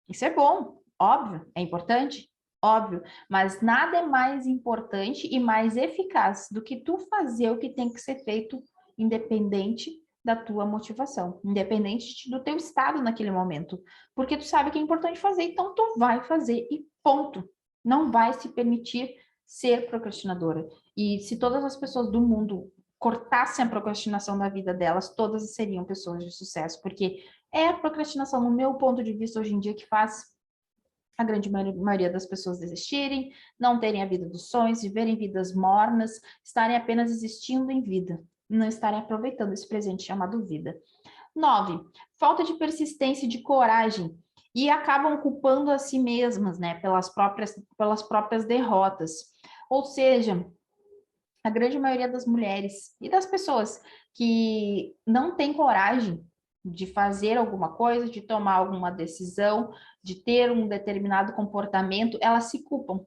Isso é bom, óbvio, é importante, óbvio, mas nada é mais importante e mais eficaz do que tu fazer o que tem que ser feito, independente da tua motivação, independente do teu estado naquele momento, porque tu sabe que é importante fazer, então tu vai fazer e ponto. Não vai se permitir ser procrastinadora. E se todas as pessoas do mundo cortassem a procrastinação da vida delas, todas seriam pessoas de sucesso, porque é a procrastinação, no meu ponto de vista, hoje em dia, que faz a grande maioria das pessoas desistirem, não terem a vida dos sonhos, viverem vidas mornas, estarem apenas existindo em vida, não estarem aproveitando esse presente chamado vida. 9. Falta de persistência e de coragem. E acabam culpando a si mesmas, né, pelas próprias derrotas. Ou seja, a grande maioria das mulheres e das pessoas que não têm coragem de fazer alguma coisa, de tomar alguma decisão, de ter um determinado comportamento, elas se culpam.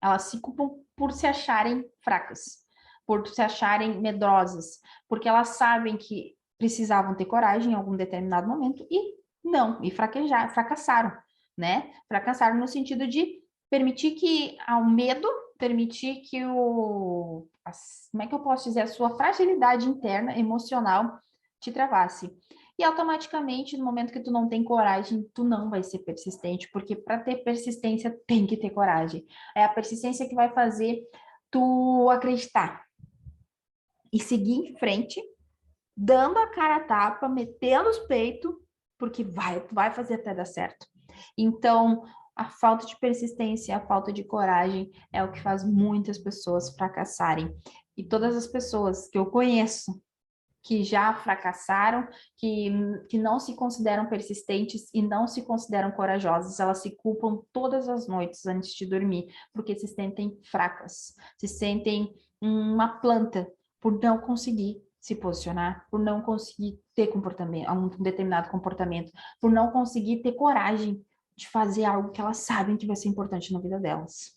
Elas se culpam por se acharem fracas, por se acharem medrosas, porque elas sabem que precisavam ter coragem em algum determinado momento e não, e fracassaram, né? Fracassaram no sentido de permitir que ao medo, permitir que como é que eu posso dizer, a sua fragilidade interna, emocional, te travasse. E automaticamente, no momento que tu não tem coragem, tu não vai ser persistente, porque para ter persistência tem que ter coragem. É a persistência que vai fazer tu acreditar e seguir em frente, dando a cara a tapa, metendo os peitos, porque vai fazer até dar certo. Então, a falta de persistência, a falta de coragem é o que faz muitas pessoas fracassarem. E todas as pessoas que eu conheço que já fracassaram, que não se consideram persistentes e não se consideram corajosas, elas se culpam todas as noites antes de dormir, porque se sentem fracas, se sentem uma planta por não conseguir se posicionar, por não conseguir ter comportamento, um determinado comportamento, por não conseguir ter coragem de fazer algo que elas sabem que vai ser importante na vida delas.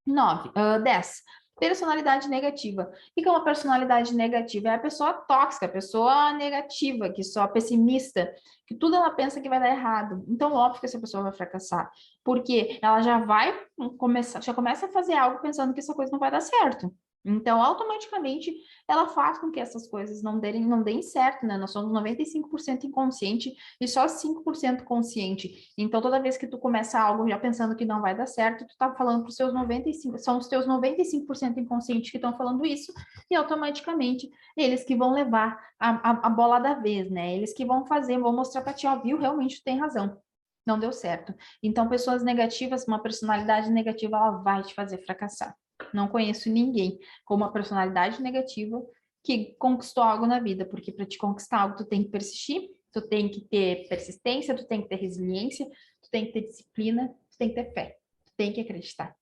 10. Personalidade negativa. O que é uma personalidade negativa? É a pessoa tóxica, a pessoa negativa, que só pessimista, que tudo ela pensa que vai dar errado. Então, óbvio que essa pessoa vai fracassar, porque ela já vai começar, já começa a fazer algo pensando que essa coisa não vai dar certo. Então, automaticamente, ela faz com que essas coisas não deem certo, né? Nós somos 95% inconsciente e só 5% consciente. Então, toda vez que tu começa algo já pensando que não vai dar certo, tu tá falando para os seus 95, são os teus 95% inconscientes que estão falando isso, e automaticamente eles que vão levar a bola da vez, né? Eles que vão fazer, vão mostrar para ti, ó, viu, realmente tu tem razão. Não deu certo. Então, pessoas negativas, uma personalidade negativa, ela vai te fazer fracassar. Não conheço ninguém com uma personalidade negativa que conquistou algo na vida, porque para te conquistar algo, tu tem que persistir, tu tem que ter persistência, tu tem que ter resiliência, tu tem que ter disciplina, tu tem que ter fé, tu tem que acreditar.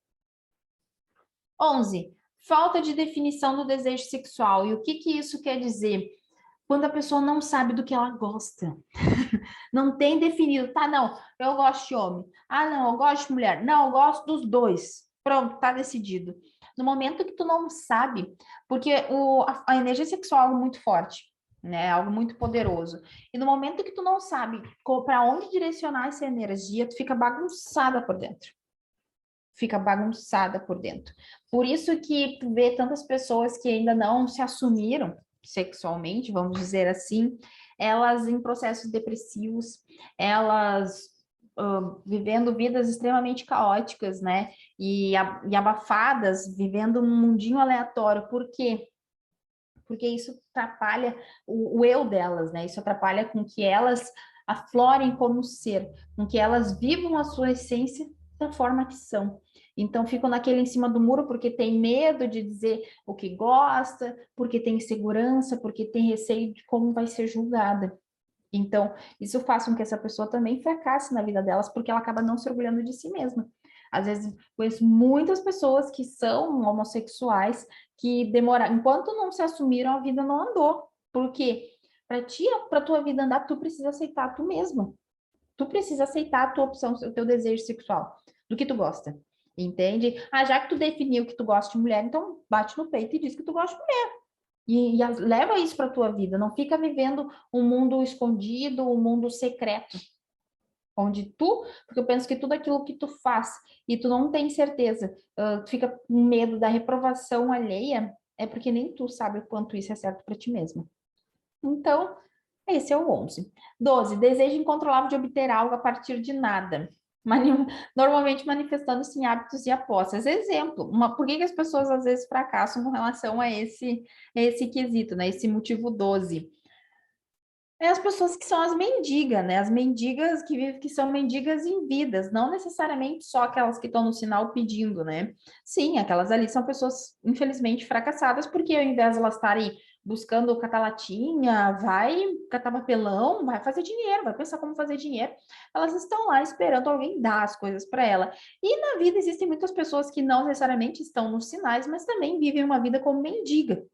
11. Falta de definição do desejo sexual. E o que que isso quer dizer? Quando a pessoa não sabe do que ela gosta. Não tem definido, tá? Não, eu gosto de homem. Ah, não, eu gosto de mulher. Não, eu gosto dos dois. Pronto, tá decidido. No momento que tu não sabe, porque a energia sexual é algo muito forte, né? É algo muito poderoso. E no momento que tu não sabe para onde direcionar essa energia, tu fica bagunçada por dentro. Fica bagunçada por dentro. Por isso que tu vê tantas pessoas que ainda não se assumiram sexualmente, vamos dizer assim, elas em processos depressivos, elas vivendo vidas extremamente caóticas, né? E abafadas, vivendo um mundinho aleatório. Por quê? Porque isso atrapalha o eu delas, né? Isso atrapalha com que elas aflorem como ser, com que elas vivam a sua essência da forma que são. Então, ficam naquele em cima do muro porque tem medo de dizer o que gosta, porque tem insegurança, porque tem receio de como vai ser julgada. Então, isso faz com que essa pessoa também fracasse na vida delas, porque ela acaba não se orgulhando de si mesma. Às vezes, conheço muitas pessoas que são homossexuais que demoraram, enquanto não se assumiram, a vida não andou. Por quê? Para ti, para tua vida andar, tu precisa aceitar tu mesma. Tu precisa aceitar a tua opção, o teu desejo sexual, do que tu gosta. Entende? Ah, já que tu definiu que tu gosta de mulher, então bate no peito e diz que tu gosta de mulher. E leva isso para tua vida. Não fica vivendo um mundo escondido, um mundo secreto. Onde tu, porque eu penso que tudo aquilo que tu faz e tu não tem certeza, tu fica com medo da reprovação alheia, é porque nem tu sabe o quanto isso é certo para ti mesmo. Então, esse é o 11. 12. Desejo incontrolável de obter algo a partir de nada. Normalmente manifestando-se em hábitos e apostas. Exemplo, por que as pessoas às vezes fracassam com relação a esse quesito, né? Esse motivo 12. É as pessoas que são as mendigas, né? As mendigas que vivem, que são mendigas em vidas, não necessariamente só aquelas que estão no sinal pedindo, né? Sim, aquelas ali são pessoas, infelizmente, fracassadas, porque ao invés de elas estarem buscando catar latinha, vai catar papelão, vai fazer dinheiro, vai pensar como fazer dinheiro, elas estão lá esperando alguém dar as coisas para ela. E na vida existem muitas pessoas que não necessariamente estão nos sinais, mas também vivem uma vida como mendiga,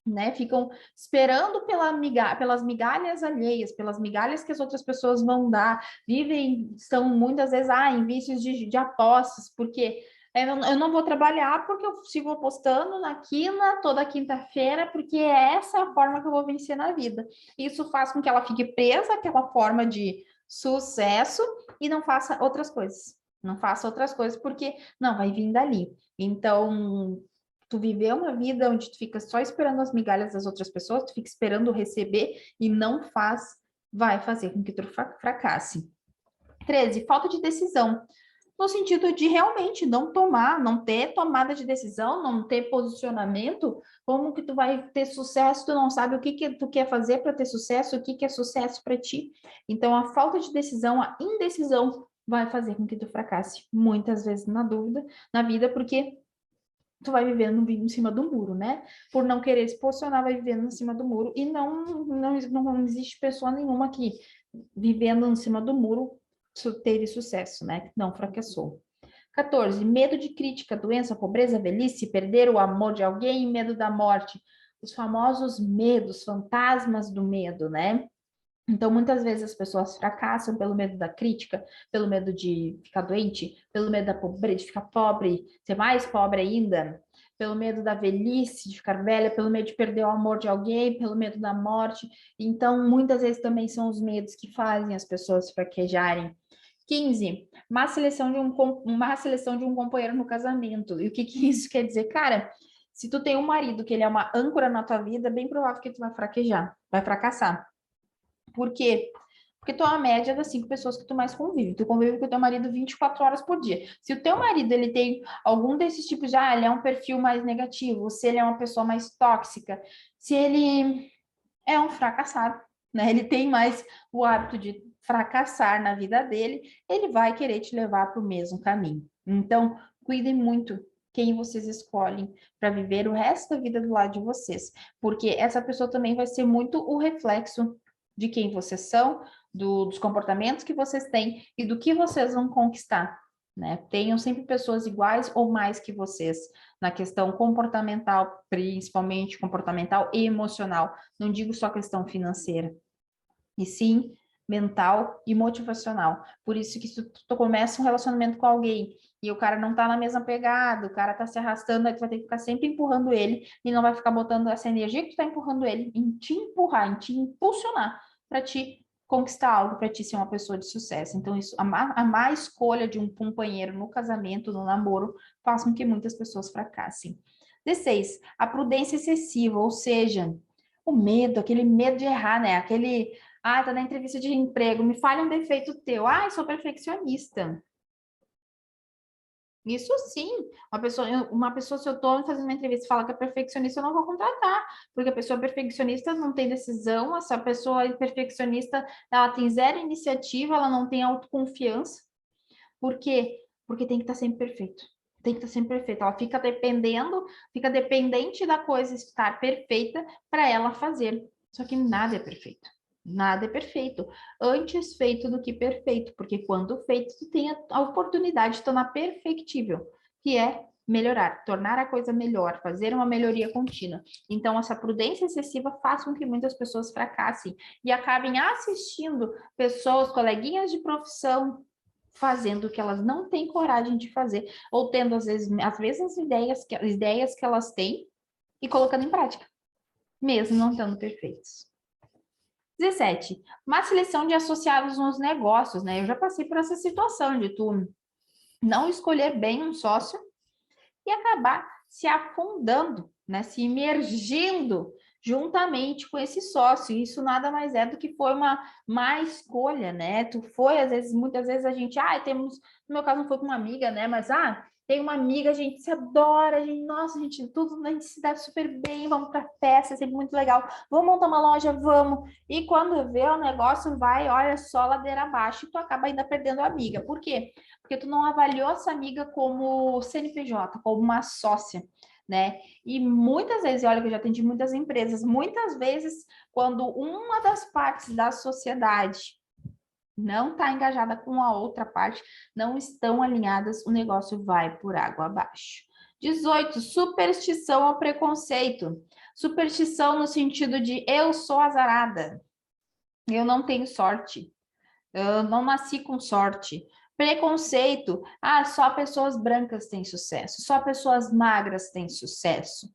né? Ficam esperando pelas migalhas alheias, pelas migalhas que as outras pessoas vão dar, vivem, estão muitas vezes em vícios de apostas, porque eu não vou trabalhar porque eu sigo apostando na quina toda quinta-feira, porque essa é a forma que eu vou vencer na vida. Isso faz com que ela fique presa àquela forma de sucesso e não faça outras coisas. Não faça outras coisas porque não vai vir dali. Então, tu viver uma vida onde tu fica só esperando as migalhas das outras pessoas, tu fica esperando receber e não faz, vai fazer com que tu fracasse. 13, falta de decisão. No sentido de realmente não tomar, não ter tomada de decisão, não ter posicionamento, como que tu vai ter sucesso, tu não sabe o que que tu quer fazer para ter sucesso, o que que é sucesso para ti. Então, a falta de decisão, a indecisão vai fazer com que tu fracasse muitas vezes na dúvida, na vida, porque tu vai vivendo em cima do muro, né? Por não querer se posicionar, vai vivendo em cima do muro e não existe pessoa nenhuma que vivendo em cima do muro teve sucesso, né? Não fracassou. 14. Medo de crítica, doença, pobreza, velhice, perder o amor de alguém, medo da morte. Os famosos medos, fantasmas do medo, né? Então, muitas vezes as pessoas fracassam pelo medo da crítica, pelo medo de ficar doente, pelo medo da pobreza, de ficar pobre, ser mais pobre ainda, pelo medo da velhice, de ficar velha, pelo medo de perder o amor de alguém, pelo medo da morte. Então, muitas vezes também são os medos que fazem as pessoas fraquejarem. 15. Má seleção de um companheiro no casamento. E o que que isso quer dizer? Cara, se tu tem um marido que ele é uma âncora na tua vida, é bem provável que tu vai fraquejar, vai fracassar. Por quê? Porque tu é uma média das 5 pessoas que tu mais convive. Tu convive com o teu marido 24 horas por dia. Se o teu marido ele tem algum desses tipos de, ele é um perfil mais negativo, se ele é uma pessoa mais tóxica, se ele é um fracassado, né? Ele tem mais o hábito de fracassar na vida dele, ele vai querer te levar para o mesmo caminho. Então, cuidem muito quem vocês escolhem para viver o resto da vida do lado de vocês, porque essa pessoa também vai ser muito o reflexo de quem vocês são, dos comportamentos que vocês têm e do que vocês vão conquistar, né? Tenham sempre pessoas iguais ou mais que vocês na questão comportamental, principalmente comportamental e emocional. Não digo só questão financeira, e sim mental e motivacional. Por isso que se tu começa um relacionamento com alguém e o cara não tá na mesma pegada, o cara tá se arrastando, aí tu vai ter que ficar sempre empurrando ele e não vai ficar botando essa energia que tu tá empurrando ele em te empurrar, em te impulsionar para te conquistar algo, para te ser uma pessoa de sucesso. Então, isso, a má escolha de um companheiro no casamento, no namoro, faz com que muitas pessoas fracassem. 16. A prudência excessiva, ou seja, o medo, aquele medo de errar, né? Tá na entrevista de emprego, me fale um defeito teu. Sou perfeccionista. Isso sim, uma pessoa, se eu estou fazendo uma entrevista e fala que é perfeccionista, eu não vou contratar, porque a pessoa perfeccionista não tem decisão, essa pessoa perfeccionista, ela tem zero iniciativa, ela não tem autoconfiança. Por quê? Porque tem que estar sempre perfeito. Tem que estar sempre perfeito. Ela fica dependente da coisa estar perfeita para ela fazer. Só que nada é perfeito. Nada é perfeito. Antes feito do que perfeito, porque quando feito, tu tem a oportunidade de tornar perfectível, que é melhorar, tornar a coisa melhor, fazer uma melhoria contínua. Então, essa prudência excessiva faz com que muitas pessoas fracassem e acabem assistindo pessoas, coleguinhas de profissão, fazendo o que elas não têm coragem de fazer, ou tendo, às vezes, as mesmas ideias que elas têm e colocando em prática, mesmo não estando perfeitos. 17. Má seleção de associados nos negócios, né? Eu já passei por essa situação de tu não escolher bem um sócio e acabar se afundando, né? Se imergindo juntamente com esse sócio. Isso nada mais é do que foi uma má escolha, né? Tu foi, às vezes, muitas vezes a gente, temos, no meu caso não foi com uma amiga, né? Mas, tem uma amiga, a gente se adora, a gente, nossa, a gente, tudo, a gente se dá super bem, vamos pra festa, é sempre muito legal. Vamos montar uma loja, vamos. E quando vê o negócio vai, olha só, ladeira abaixo, e tu acaba ainda perdendo a amiga. Por quê? Porque tu não avaliou essa amiga como CNPJ, como uma sócia, né? E muitas vezes, olha que eu já atendi muitas empresas, muitas vezes, quando uma das partes da sociedade não está engajada com a outra parte, não estão alinhadas, o negócio vai por água abaixo. 18, superstição ou preconceito. Superstição no sentido de eu sou azarada, eu não tenho sorte, eu não nasci com sorte. Preconceito, só pessoas brancas têm sucesso, só pessoas magras têm sucesso.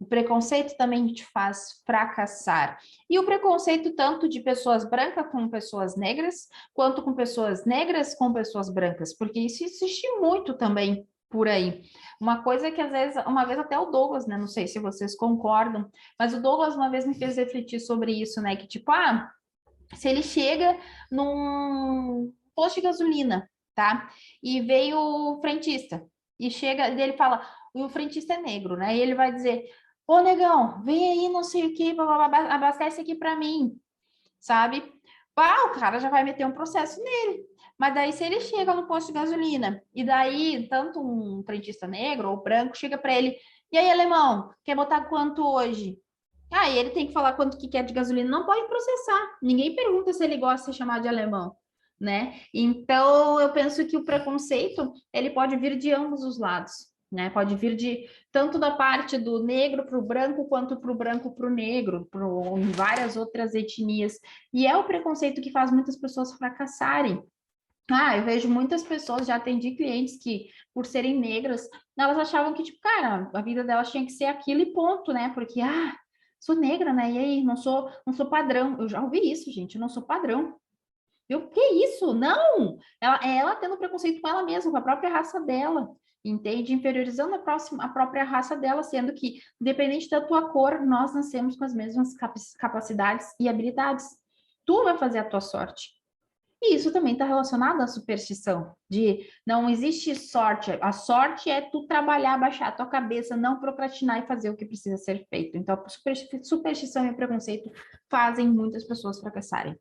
O preconceito também te faz fracassar. E o preconceito tanto de pessoas brancas com pessoas negras, quanto com pessoas negras com pessoas brancas, porque isso existe muito também por aí. Uma coisa que às vezes, uma vez até o Douglas, né? Não sei se vocês concordam, mas o Douglas uma vez me fez refletir sobre isso, né? Que tipo, se ele chega num posto de gasolina, tá? E veio o frentista, e chega, e ele fala, o frentista é negro, né? E ele vai dizer, ô negão, vem aí, não sei o que, abastece aqui para mim, sabe? O cara já vai meter um processo nele. Mas daí, se ele chega no posto de gasolina, e daí, tanto um frentista negro ou branco chega para ele, e aí, alemão, quer botar quanto hoje? E ele tem que falar quanto que quer de gasolina, não pode processar. Ninguém pergunta se ele gosta de ser chamado de alemão, né? Então, eu penso que o preconceito, ele pode vir de ambos os lados, né? Pode vir de tanto da parte do negro para o branco, quanto para o branco para o negro, em várias outras etnias. E é o preconceito que faz muitas pessoas fracassarem. Eu vejo muitas pessoas, já atendi clientes que, por serem negras, elas achavam que, tipo, cara, a vida delas tinha que ser aquilo e ponto, né? Porque, sou negra, né? E aí, não sou padrão. Eu já ouvi isso, gente, eu não sou padrão. Que isso? Não! Ela tendo preconceito com ela mesma, com a própria raça dela, entende? Inferiorizando a própria raça dela, sendo que, independente da tua cor, nós nascemos com as mesmas capacidades e habilidades. Tu vai fazer a tua sorte. E isso também está relacionado à superstição, de não existe sorte. A sorte é tu trabalhar, baixar a tua cabeça, não procrastinar e fazer o que precisa ser feito. Então, a superstição e o preconceito fazem muitas pessoas fracassarem.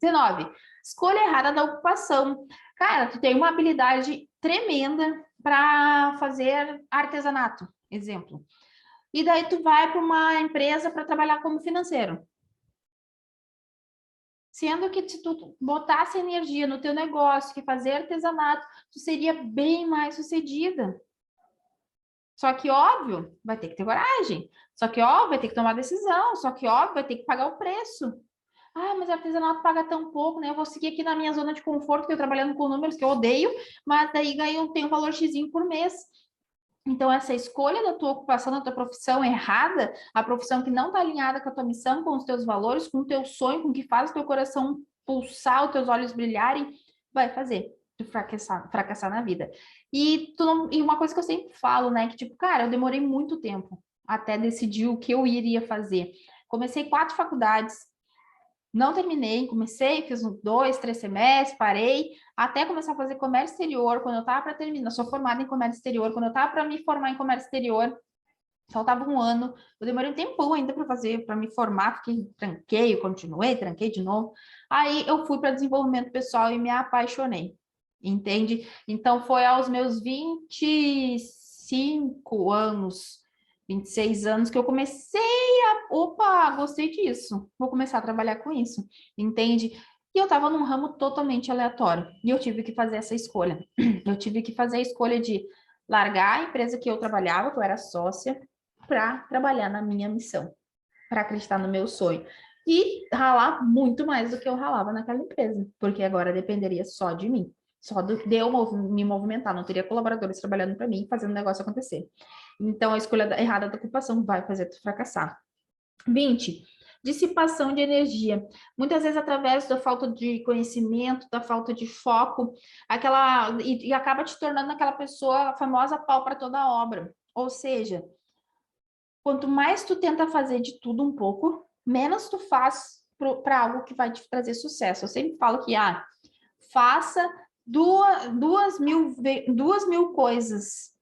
19. Escolha errada da ocupação. Cara, tu tem uma habilidade tremenda para fazer artesanato, exemplo. E daí tu vai para uma empresa para trabalhar como financeiro. Sendo que se tu botasse energia no teu negócio, que fazer artesanato, tu seria bem mais sucedida. Só que, óbvio, vai ter que ter coragem. Só que, óbvio, vai ter que tomar decisão. Só que, óbvio, vai ter que pagar o preço. Mas artesanato paga tão pouco, né? Eu vou seguir aqui na minha zona de conforto, que eu trabalhando com números que eu odeio, mas daí tenho um valor X por mês. Então, essa escolha da tua ocupação, da tua profissão errada, a profissão que não está alinhada com a tua missão, com os teus valores, com o teu sonho, com o que faz o teu coração pulsar, os teus olhos brilharem, vai fazer tu fracassar na vida. E uma coisa que eu sempre falo, né, que tipo, cara, eu demorei muito tempo até decidir o que eu iria fazer. Comecei 4 faculdades, Não terminei, comecei, fiz 2, 3 semestres, parei, até começar a fazer comércio exterior, quando eu estava para terminar, sou formada em comércio exterior, quando eu estava para me formar em comércio exterior, faltava um ano, eu demorei um tempão ainda para fazer, para me formar, fiquei, tranquei, eu continuei, tranquei de novo. Aí eu fui para desenvolvimento pessoal e me apaixonei, entende? Então foi aos meus 25 anos, 26 anos que eu comecei opa, gostei disso, vou começar a trabalhar com isso, entende? E eu estava num ramo totalmente aleatório, e eu tive que fazer essa escolha. Eu tive que fazer a escolha de largar a empresa que eu trabalhava, que eu era sócia, para trabalhar na minha missão, para acreditar no meu sonho. E ralar muito mais do que eu ralava naquela empresa, porque agora dependeria só de mim, só de eu me movimentar, não teria colaboradores trabalhando para mim, fazendo o negócio acontecer. Então, a escolha errada da ocupação vai fazer tu fracassar. 20. Dissipação de energia. Muitas vezes, através da falta de conhecimento, da falta de foco, e acaba te tornando aquela pessoa, a famosa pau para toda a obra. Ou seja, quanto mais tu tenta fazer de tudo um pouco, menos tu faz para algo que vai te trazer sucesso. Eu sempre falo que, faça 2.000 coisas.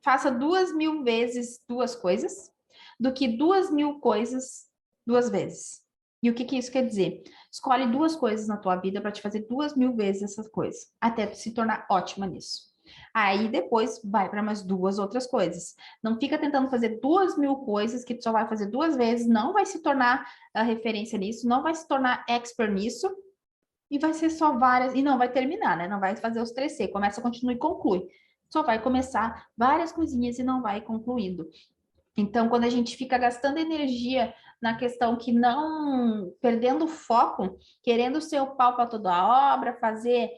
Faça 2.000 vezes 2 coisas do que 2.000 coisas 2 vezes. E o que isso quer dizer? Escolhe 2 coisas na tua vida para te fazer 2.000 vezes essas coisas, até tu se tornar ótima nisso. Aí depois vai para mais 2 outras coisas. Não fica tentando fazer 2.000 coisas que tu só vai fazer 2 vezes, não vai se tornar a referência nisso, não vai se tornar expert nisso, e vai ser só várias, e não vai terminar, né? Não vai fazer os 3C, começa, continua e conclui. Só vai começar várias coisinhas e não vai concluindo. Então, quando a gente fica gastando energia na questão que não, perdendo o foco, querendo ser o pau para toda a obra, fazer,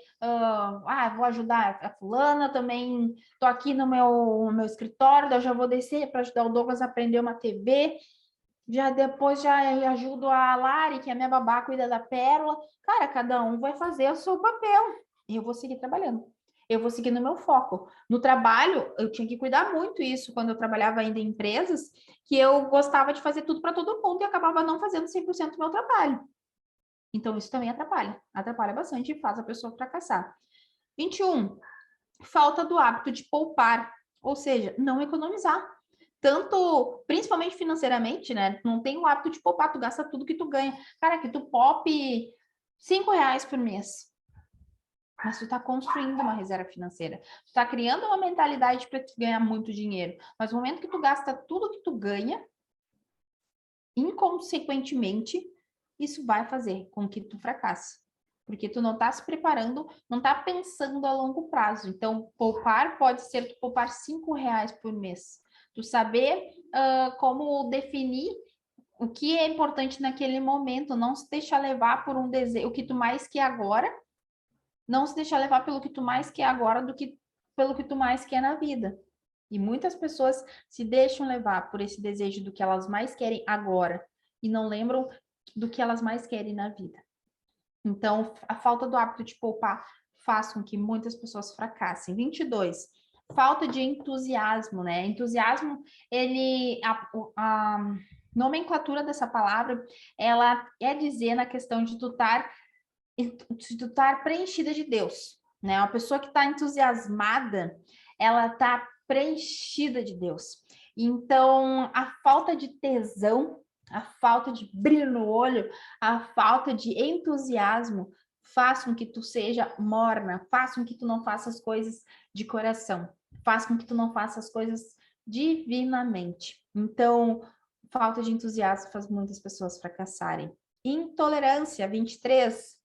vou ajudar a fulana, também estou aqui no meu escritório, eu já vou descer para ajudar o Douglas a aprender uma TV, já depois já ajudo a Lari, que é minha babá, cuida da Pérola. Cara, cada um vai fazer o seu papel e eu vou seguir trabalhando. Eu vou seguir no meu foco. No trabalho, eu tinha que cuidar muito isso quando eu trabalhava ainda em empresas, que eu gostava de fazer tudo para todo mundo e acabava não fazendo 100% do meu trabalho. Então, isso também atrapalha bastante e faz a pessoa fracassar. 21. Falta do hábito de poupar, ou seja, não economizar. Tanto, principalmente financeiramente, né? Não tem o hábito de poupar, tu gasta tudo que tu ganha. Cara, que tu poupe R$ 5 por mês. Mas tu tá construindo uma reserva financeira. Tu tá criando uma mentalidade para tu ganhar muito dinheiro. Mas no momento que tu gasta tudo que tu ganha, inconsequentemente, isso vai fazer com que tu fracasse. Porque tu não tá se preparando, não tá pensando a longo prazo. Então, poupar pode ser tu poupar R$ 5 por mês. Tu saber como definir o que é importante naquele momento, não se deixar levar por um desejo, o que tu mais quer agora, não se deixar levar pelo que tu mais quer agora do que pelo que tu mais quer na vida. E muitas pessoas se deixam levar por esse desejo do que elas mais querem agora e não lembram do que elas mais querem na vida. Então, a falta do hábito de poupar faz com que muitas pessoas fracassem. 22. Falta de entusiasmo, né? Entusiasmo, a nomenclatura dessa palavra, ela quer dizer na questão de tu estar preenchida de Deus, né? Uma pessoa que está entusiasmada, ela está preenchida de Deus. Então, a falta de tesão, a falta de brilho no olho, a falta de entusiasmo faz com que tu seja morna, faz com que tu não faça as coisas de coração, faz com que tu não faça as coisas divinamente. Então, falta de entusiasmo faz muitas pessoas fracassarem. Intolerância, 23.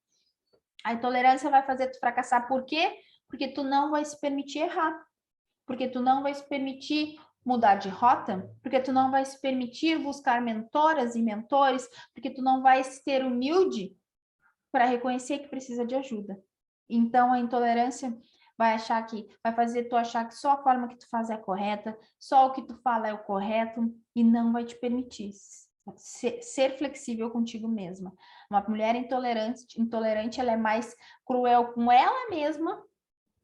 A intolerância vai fazer tu fracassar. Por quê? Porque tu não vai se permitir errar. Porque tu não vai se permitir mudar de rota. Porque tu não vai se permitir buscar mentoras e mentores. Porque tu não vai ser humilde para reconhecer que precisa de ajuda. Então, a intolerância vai fazer tu achar que só a forma que tu faz é a correta, só o que tu fala é o correto e não vai te permitir ser flexível contigo mesma. Uma mulher intolerante, ela é mais cruel com ela mesma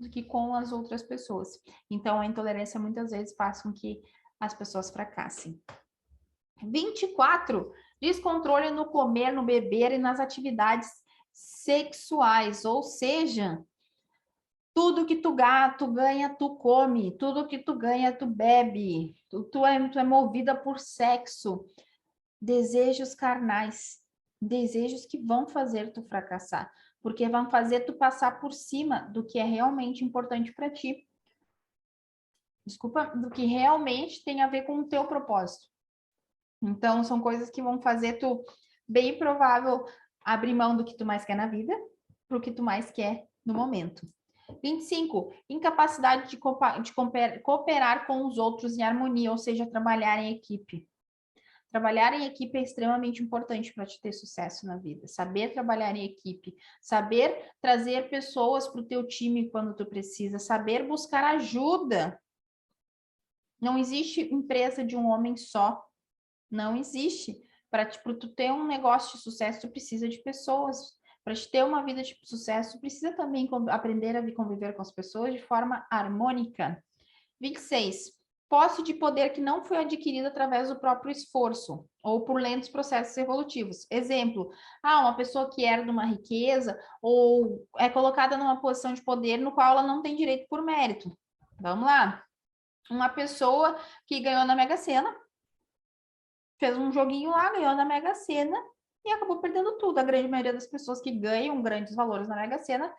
do que com as outras pessoas. Então, a intolerância muitas vezes faz com que as pessoas fracassem. 24, descontrole no comer, no beber e nas atividades sexuais, ou seja, tudo que tu ganha, tu come, tudo que tu ganha, tu bebe, tu é movida por sexo, desejos carnais, desejos que vão fazer tu fracassar, porque vão fazer tu passar por cima do que é realmente importante para ti. Desculpa, do que realmente tem a ver com o teu propósito. Então, são coisas que vão fazer tu, bem provável, abrir mão do que tu mais quer na vida, para o que tu mais quer no momento. 25, incapacidade de cooperar com os outros em harmonia, ou seja, trabalhar em equipe. Trabalhar em equipe é extremamente importante para te ter sucesso na vida. Saber trabalhar em equipe, saber trazer pessoas para o teu time quando tu precisa, saber buscar ajuda. Não existe empresa de um homem só. Não existe. Para tu ter um negócio de sucesso, tu precisa de pessoas. Para te ter uma vida de sucesso, tu precisa também aprender a conviver com as pessoas de forma harmônica. 26. Posse de poder que não foi adquirido através do próprio esforço ou por lentos processos evolutivos. Exemplo, uma pessoa que herda uma riqueza ou é colocada numa posição de poder no qual ela não tem direito por mérito. Vamos lá. Uma pessoa que ganhou na Mega Sena, fez um joguinho lá, ganhou na Mega Sena e acabou perdendo tudo. A grande maioria das pessoas que ganham grandes valores na Mega Sena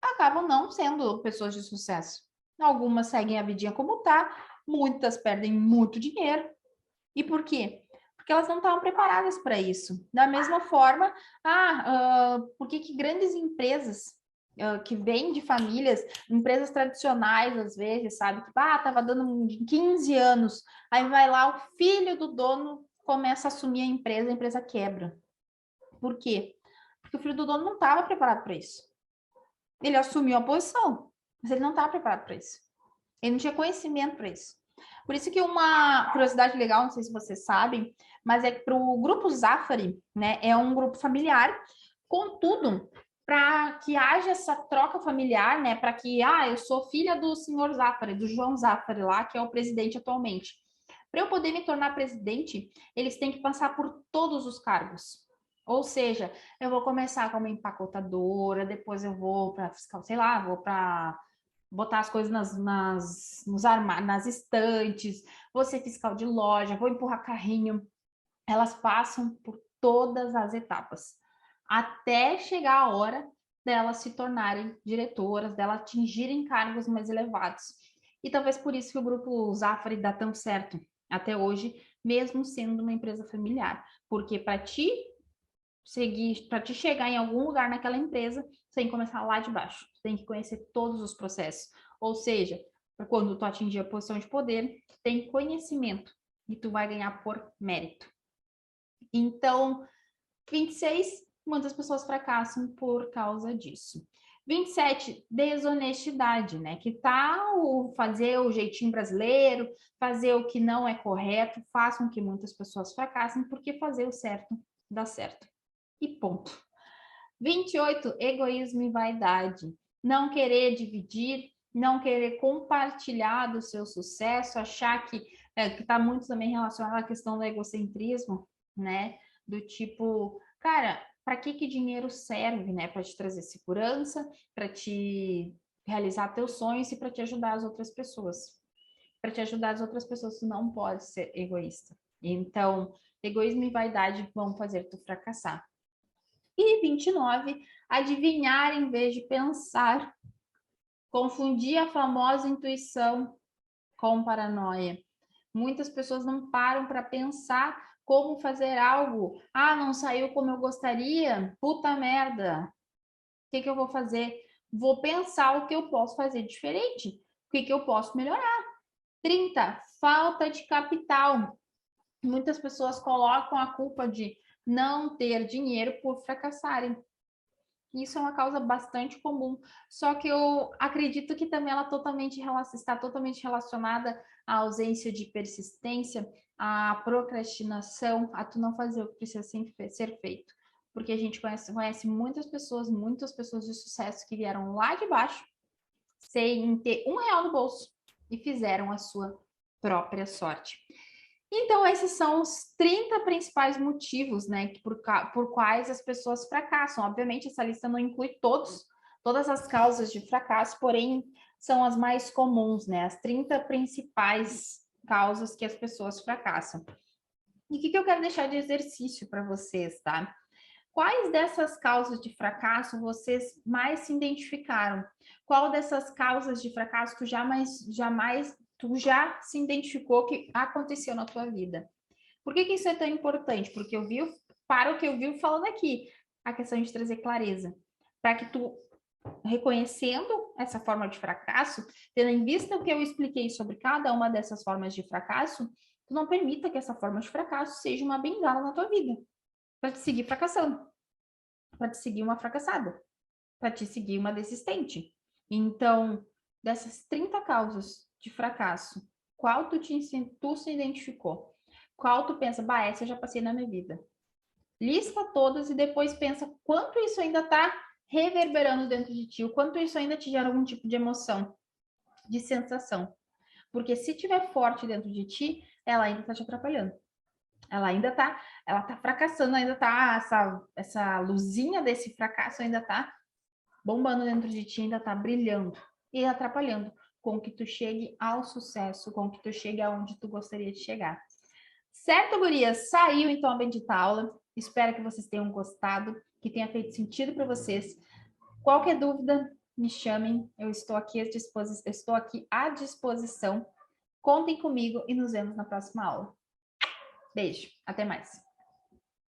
acabam não sendo pessoas de sucesso. Algumas seguem a vidinha como tá, muitas perdem muito dinheiro. E por quê? Porque elas não estavam preparadas para isso. Da mesma forma, por que grandes empresas que vêm de famílias, empresas tradicionais, às vezes, sabe? Que tava dando 15 anos, aí vai lá, o filho do dono começa a assumir a empresa quebra. Por quê? Porque o filho do dono não estava preparado para isso. Ele assumiu a posição, mas ele não estava preparado para isso. Ele não tinha conhecimento para isso. Por isso que uma curiosidade legal, não sei se vocês sabem, mas é que para o grupo Zafari, né, é um grupo familiar, contudo, para que haja essa troca familiar, né, para que, eu sou filha do senhor Zafari, do João Zafari lá, que é o presidente atualmente. Para eu poder me tornar presidente, eles têm que passar por todos os cargos. Ou seja, eu vou começar como empacotadora, depois eu vou para fiscal, sei lá, vou para botar as coisas nos armários, nas estantes, vou ser fiscal de loja, vou empurrar carrinho. Elas passam por todas as etapas, até chegar a hora delas se tornarem diretoras, delas atingirem cargos mais elevados. E talvez por isso que o grupo Zafari dá tão certo até hoje, mesmo sendo uma empresa familiar. Porque para ti chegar em algum lugar naquela empresa, você tem que começar lá de baixo. Você tem que conhecer todos os processos. Ou seja, quando tu atingir a posição de poder, tu tem conhecimento e tu vai ganhar por mérito. Então, 26, muitas pessoas fracassam por causa disso. 27, desonestidade, né? Que tal fazer o jeitinho brasileiro, fazer o que não é correto, faz com que muitas pessoas fracassem, porque fazer o certo dá certo. E ponto. 28, egoísmo e vaidade. Não querer dividir, não querer compartilhar do seu sucesso, achar que está muito também relacionado à questão do egocentrismo, né? Do tipo, cara, para que dinheiro serve, né? Para te trazer segurança, para te realizar teus sonhos e para te ajudar as outras pessoas. Para te ajudar as outras pessoas, tu não pode ser egoísta. Então, egoísmo e vaidade vão fazer tu fracassar. E 29, adivinhar em vez de pensar. Confundir a famosa intuição com paranoia. Muitas pessoas não param para pensar como fazer algo. Não saiu como eu gostaria? Puta merda. O que eu vou fazer? Vou pensar o que eu posso fazer diferente. O que eu posso melhorar? 30, falta de capital. Muitas pessoas colocam a culpa de não ter dinheiro por fracassarem. Isso é uma causa bastante comum, só que eu acredito que também ela está totalmente relacionada à ausência de persistência, à procrastinação, a tu não fazer o que precisa ser feito. Porque a gente conhece muitas pessoas de sucesso que vieram lá de baixo, sem ter R$1 no bolso, e fizeram a sua própria sorte. Então, esses são os 30 principais motivos, né, por quais as pessoas fracassam. Obviamente, essa lista não inclui todas as causas de fracasso, porém, são as mais comuns, né, as 30 principais causas que as pessoas fracassam. E o que eu quero deixar de exercício para vocês, tá? Quais dessas causas de fracasso vocês mais se identificaram? Qual dessas causas de fracasso tu já se identificou que aconteceu na tua vida? Por que isso é tão importante? Porque para o que eu vi falando aqui, a questão de trazer clareza, para que tu, reconhecendo essa forma de fracasso, tendo em vista o que eu expliquei sobre cada uma dessas formas de fracasso, tu não permita que essa forma de fracasso seja uma bengala na tua vida, para te seguir fracassando, para te seguir uma fracassada, para te seguir uma desistente. Então, dessas 30 causas de fracasso, qual tu se identificou? Qual tu pensa, bah, essa eu já passei na minha vida? Lista todas e depois pensa quanto isso ainda está reverberando dentro de ti, o quanto isso ainda te gera algum tipo de emoção, de sensação. Porque se tiver forte dentro de ti, ela ainda está te atrapalhando. Ela tá fracassando, ainda tá, essa luzinha desse fracasso ainda tá bombando dentro de ti, ainda tá brilhando e atrapalhando com que tu chegue ao sucesso, com que tu chegue aonde tu gostaria de chegar. Certo, gurias? Saiu então a bendita aula. Espero que vocês tenham gostado, que tenha feito sentido para vocês. Qualquer dúvida, me chamem. Eu estou aqui à disposição. Contem comigo e nos vemos na próxima aula. Beijo, até mais.